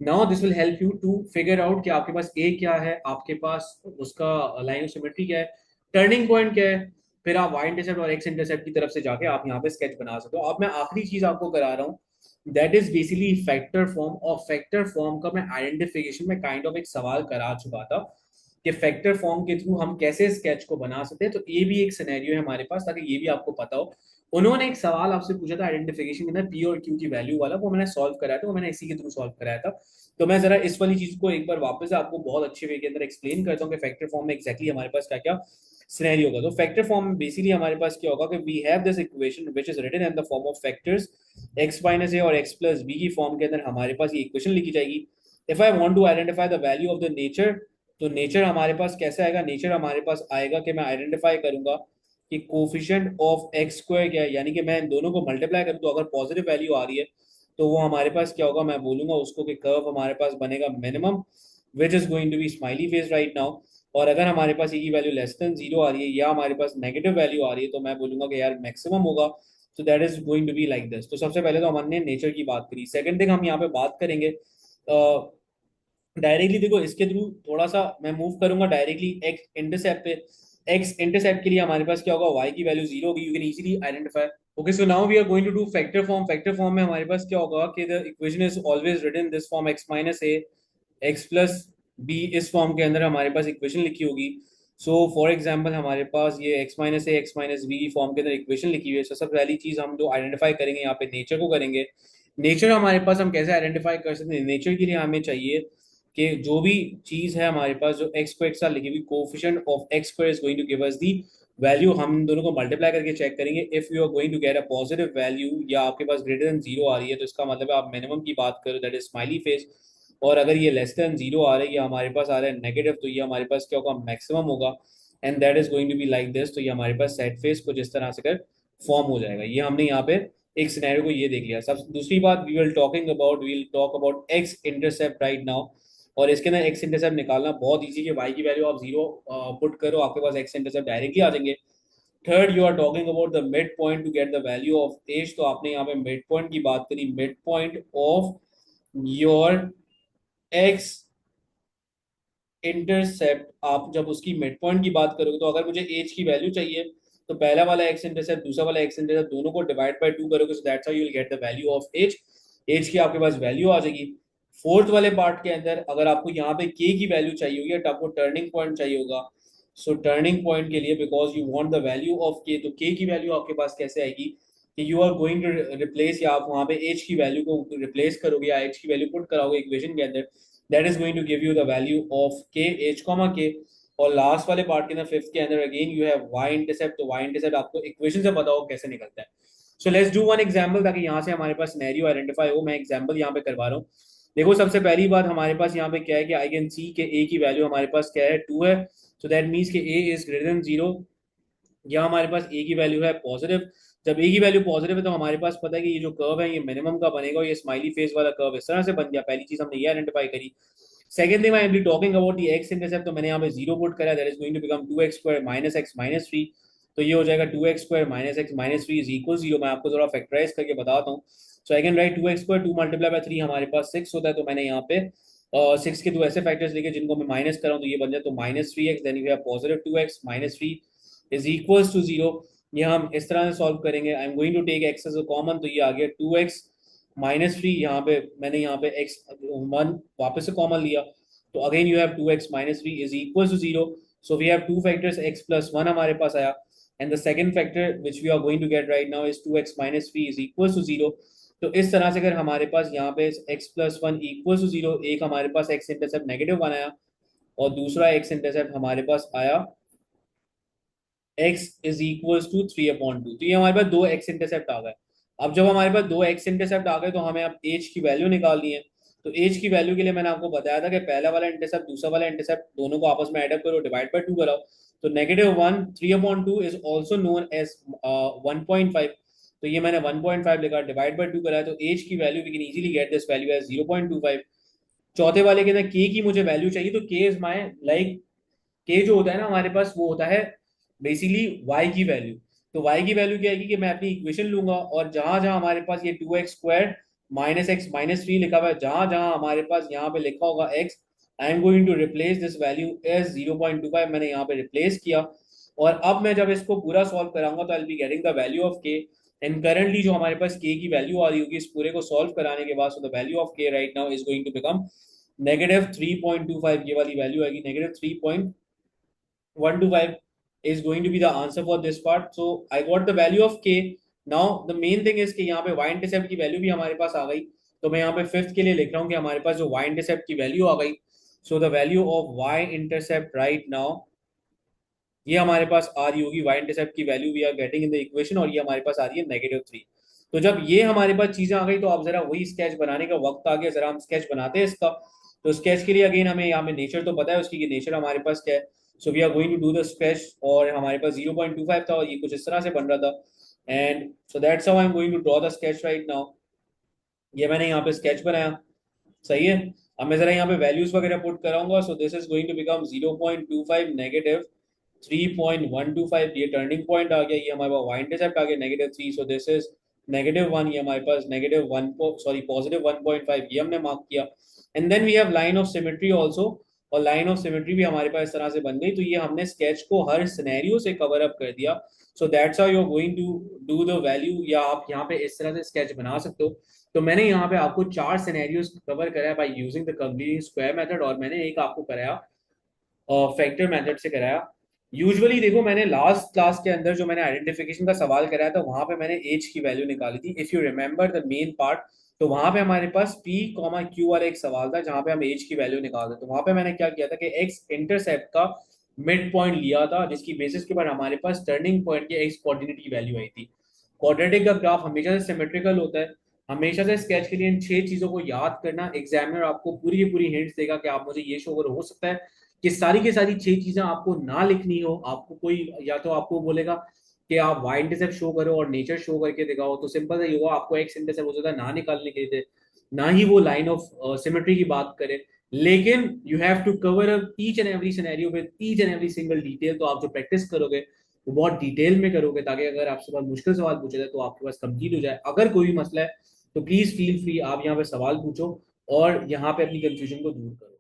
now this will help you to figure out कि आपके पास ए क्या है, आपके पास उसका लाइन ऑफ सिमेट्री क्या है, टर्निंग पॉइंट क्या है। फिर आप वाई इंटरसेप्ट और एक्स इंटरसेप्ट की तरफ से जाके आप यहाँ पे स्केच बना सकते हो। अब मैं आखिरी चीज आपको करा रहा हूँ, that is basically factor form. और फैक्टर फॉर्म का मैं आइडेंटिफिकेशन में काइंड ऑफ एक सवाल करा चुका था कि फैक्टर फॉर्म के थ्रू हम कैसे स्केच को बना सकते हैं। तो ये भी एक सिनेरियो है हमारे पास, ताकि ये भी आपको पता हो। उन्होंने एक सवाल आपसे पूछा था आइडेंटिफिकेशन के अंदर पी और क्यू की वैल्यू वाला, वो मैंने सॉल्व कराया था, वो मैंने इसी के थ्रू सॉल्व कराया था। तो मैं जरा इस वाली चीज को एक बार वापस आपको बहुत अच्छे वे के अंदर एक्सप्लेन करता हूँ कि फैक्टर फॉर्म में एक्जैक्टली हमारे पास क्या क्या सिनेरियो होगा। तो फैक्टर फॉर्म में बेसिकली हमारे पास क्या होगा कि we have this equation which is written in the form of factors x minus a और x प्लस बी की फॉर्म के अंदर हमारे पास ये इक्वेशन लिखी जाएगी। If I want to identify the value of the nature, तो नेचर हमारे पास कैसे आएगा, नेचर हमारे पास आएगा कि मैं आइडेंटिफाई करूंगा कि कोफिशिएंट ऑफ एक्स स्क्वायर क्या है, यानी कि मैं इन दोनों को मल्टीप्लाई करूं तो अगर पॉजिटिव वैल्यू आ रही है तो वो हमारे पास क्या होगा, मैं बोलूंगा उसको कि कर्व हमारे पास बनेगा minimum which is going to be smiley face right now. और अगर हमारे पास ये की वैल्यू लेस देन 0 आ रही है या हमारे पास नेगेटिव वैल्यू आ रही है तो मैं बोलूंगा कि यार मैक्सिमम होगा। तो that is going to be like this. तो सबसे पहले तो हमने नेचर की बात करी। सेकंड थिंग हम यहाँ पे बात करेंगे डायरेक्टली, देखो इसके थ्रू थोड़ा सा मैं मूव करूंगा डायरेक्टली एक्स इंटरसेप्ट पे। एक्स इंटरसेप्ट के लिए हमारे पास क्या होगा, y की वैल्यू 0 होगी, you can easily identify. Okay, so now we are going to do factor form. Factor form में हमारे पास क्या होगा कि the equation is always written this form x minus a x plus b. इस form के अंदर हमारे पास इक्वेशन लिखी होगी। सो फॉर एग्जाम्पल हमारे पास ये x minus a x minus B की फॉर्म के अंदर इक्वेशन लिखी हुई है। सबसे पहली चीज हम जो आइडेंटिफाई करेंगे यहाँ पे नेचर को करेंगे। नेचर हमारे पास हम कैसे आइडेंटिफाई कर सकते हैं, नेचर के लिए हमें चाहिए कि जो भी चीज है हमारे पास जो x को एक साथ लिखी हुई, coefficient of x square is going to give us the value. हम इन दोनों को मल्टीप्लाई करके चेक करेंगे। If you are going to get a positive value या आपके पास ग्रेटर देन 0 आ रही है तो इसका मतलब है आप मिनिमम की बात करो, दैट इज स्माइली फेस। और अगर ये लेस देन 0 आ रही है या हमारे पास आ रहा है नेगेटिव, तो ये हमारे पास क्या होगा, मैक्सिमम होगा। And that is going to be like this. तो ये हमारे पास सेट फेस कुछ इस तरह से कर फॉर्म हो जाएगा। ये हमने यहाँ पे एक सिनेरियो को ये देख लिया। सब दूसरी बात we will talk about x intercept right now. और इसके अंदर एक्स इंटरसेप्ट निकालना बहुत इजी है। वाई की वैल्यू आप 0 पुट करो, आपके पास एक्स इंटरसेप्ट डायरेक्टली आ जाएंगे। Third, you are talking about the mid point to get the value of h. तो आपने यहाँ पे मिड पॉइंट की बात करी, mid point of your x intercept. आप जब उसकी मिड पॉइंट की बात करोगे तो अगर मुझे एज की वैल्यू चाहिए तो पहला वाला एक्स इंटरसेप्ट दूसरा वाला एक्स इंटरसेप्ट दोनों को डिवाइड बाय 2 करोगे, so that's how you will get the value of h. H की आपके पास वैल्यू आ जाएगी। फोर्थ वाले पार्ट के अंदर अगर आपको यहाँ पे के की वैल्यू चाहिए होगी तो आपको टर्निंग पॉइंट चाहिए होगा। सो टर्निंग पॉइंट के लिए because you want the value of के, तो के की वैल्यू आपके पास कैसे आएगी कि you are going to replace, या आप वहां पे एज की वैल्यू को रिप्लेस करोगे या एज की वैल्यू पुट कराओगे इक्वेशन के अंदर। That is going to give you the value of k h comma k। और लास्ट वाले पार्ट के अंदर फिफ्थ के अंदर again you have y intercept, तो वाई इंटरसेप्ट आपको इक्वेशन से पता हो कैसे निकलता है। So let's do one example ताकि यहाँ से हमारे पास सिनेरियो आइडेंटिफाई हो। मैं एग्जांपल यहाँ पे करवा रहा हूँ। देखो सबसे पहली बात हमारे पास यहाँ पे क्या है कि आई कैन सी के ए की वैल्यू हमारे पास क्या है 2 है। सो दैट मीन्स के ए इज ग्रेटर देन 0। यहाँ हमारे पास ए की वैल्यू है पॉजिटिव। जब ए की वैल्यू पॉजिटिव है तो हमारे पास पता है कि ये जो कर्व है ये मिनिमम का बनेगा, और ये स्माइली फेस वाला कर्व इस तरह से बन गया। पहली चीज हमने ये आइडेंटिफाई करी। Second thing I am talking about the x intercept, तो मैंने यहाँ पे 0 पुट करा, that is going to become 2x square minus x minus 3। तो ये हो जाएगा 2x square minus x minus 3 is equal 0। मैं आपको जरा फैक्टराइज करके बताता हूँ। So I can write 2x square 2 multiply by 3 हमारे पास 6 होता है। तो मैंने यहाँ पे 6 के दो ऐसे फैक्टर्स लेके जिनको मैं माइनस कर रहा हूँ, तो ये बन जाए तो minus 3x, then you have positive 2x minus 3 is equals to 0। ये हम इस तरह से सॉल्व करेंगे। I am going to take x as a common, तो ये आ गया 2x माइनस 3। यहाँ पे मैंने यहाँ पे x 1 वापस से कॉमन लिया, तो again you have 2x minus 3 is equals to 0. So we have two factors x plus 1 हमारे पास आया, and the second factor which we are going to get right now is 2x minus 3 is equals to 0. तो इस तरह से अगर हमारे पास यहाँ पे x plus 1 equals to 0, एक हमारे पास x इंटरसेप्ट नेगेटिव 1 आया और दूसरा x इंटरसेप्ट हमारे पास आया x is equals to 3/2। तो ये हमारे पास दो x इंटरसेप्ट आ गए। अब जब हमारे पास दो x इंटरसेप्ट आ गए तो हमें अब h की वैल्यू निकालनी है। तो h की वैल्यू के लिए मैंने आपको बताया था कि पहला वाला इंटरसेप्ट दूसरा वाला इंटरसेप्ट दोनों को आपस में एड अप करो, डिवाइड बाय 2 कराओ। तो -1 3/2 इज आल्सो नोन एज 1.5। तो ये मैंने 1.5 लिखा, डिवाइड बाय 2 कराया, तो h की value we can easily get this value as 0.25। चौथे वाले के अंदर k की मुझे वैल्यू चाहिए, तो k इज माय लाइक के जो होता है ना हमारे पास वो होता है बेसिकली y की वैल्यू। तो y की वैल्यू क्या आएगी कि मैं अपनी इक्वेशन लूंगा और जहां जहां हमारे पास ये 2x square minus x minus 3 लिखा हुआ है, जहां जहां हमारे पास यहाँ पे लिखा होगा x, I am going to replace this value as 0.25। मैंने यहाँ पे रिप्लेस किया और अब मैं जब इसको पूरा सॉल्व कराऊंगा तो I will be getting the value of k। And currently जो हमारे पास k की वैल्यू आ रही होगी इस पूरे को सॉल्व कराने के बाद, so the value of k right now is going to become -3.25। ये वाली वैल्यू आएगी -3.125 is going to be the answer for this part. So I got the value of k. Now the main thing is कि यहाँ पे y intercept की value भी हमारे पास आ गई। तो मैं यहाँ पे फिफ्थ के लिए लिख रहा हूँ कि हमारे पास जो y intercept की वैल्यू आ गई, so the value of y intercept right now ये हमारे पास आ रही होगी, y इंटरसेप्ट की value we are getting in the equation, और ये हमारे पास आ रही है -3। तो जब ये हमारे पास चीजें आ गई तो अब जरा वही स्केच बनाने का वक्त आ गया, जरा हम स्केच बनाते हैं इसका। तो स्केच के लिए अगेन हमें यहाँ पे नेचर तो पता है उसकी कि नेचर हमारे पास क्या है। So we are going to do the sketch, और हमारे पास 0.25 था और ये कुछ इस तरह से बन रहा था। And so that's how I am going to draw the sketch right now. ये मैंने यहाँ पे स्केच बनाया, सही है। अब मैं जरा यहाँ पे वैल्यूज वगैरह पुट कराऊंगा। So this is going to become 0.25 negative 3.125, ये टर्निंग पॉइंट आ गया। ये हमारे पास वाई इंटरसेप्ट आ गया -3, सो दिस इज -1। ये हमारे पास -1 सॉरी +1.5 ये हमने मार्क किया। And then we have line of symmetry also, और लाइन ऑफ सिमेट्री भी हमारे पास इस तरह से बन गई। तो ये हमने स्केच को हर सिनेरियो से कवर अप कर दिया। So that's how you are going to do the value, या आप यहाँ पे इस तरह से स्केच बना सकते हो। तो मैंने यहाँ पे आपको 4 सिनेरियोस कवर कराया by using the complete square method, और मैंने एक आपको कराया फैक्टर मेथड से कराया। यूजुअली देखो मैंने लास्ट क्लास के अंदर जो मैंने आइडेंटिफिकेशन का सवाल कराया था वहां पे मैंने एज की वैल्यू निकाली थी, if you remember the main part. तो वहां पे हमारे पास पी कॉमा क्यू वाला एक सवाल था जहां पे हम एज की वैल्यू निकालते, तो वहां पे मैंने क्या किया था कि एक्स इंटरसेप्ट का मिड पॉइंट लिया था, जिसकी बेसिस के बाद हमारे पास टर्निंग पॉइंट की एक्स कोऑर्डिनेट की वैल्यू आई थी। क्वाड्रेटिक का ग्राफ हमेशा से सिमेट्रिकल होता है। हमेशा से स्केच के लिए इन 6 चीजों को याद करना, एग्जामिनर आपको पूरी की पूरी हिंट्स देगा कि आप मुझे ये शो करो। हो सकता है कि सारी की सारी 6 चीजें आपको ना लिखनी हो, आपको कोई या तो आपको बोलेगा कि आप वाई इंटरसेप्ट शो करो और नेचर शो करके दिखाओ, तो सिंपल सा होगा आपको एक्स इंटरसेप्ट हो सकता है ना निकालने के लिए, ना ही वो लाइन ऑफ सिमेट्री की बात करे। लेकिन you have to cover up each and every scenario with each and every single detail. तो आप जो प्रैक्टिस करोगे वो बहुत डिटेल में करोगे, ताकि अगर आपसे बहुत मुश्किल सवाल पूछे जाए तो आपके पास कंप्लीट हो जाए। अगर कोई भी मसला है तो प्लीज फील फ्री, आप यहाँ पे सवाल पूछो और यहाँ पे अपनी कंफ्यूजन को दूर करो।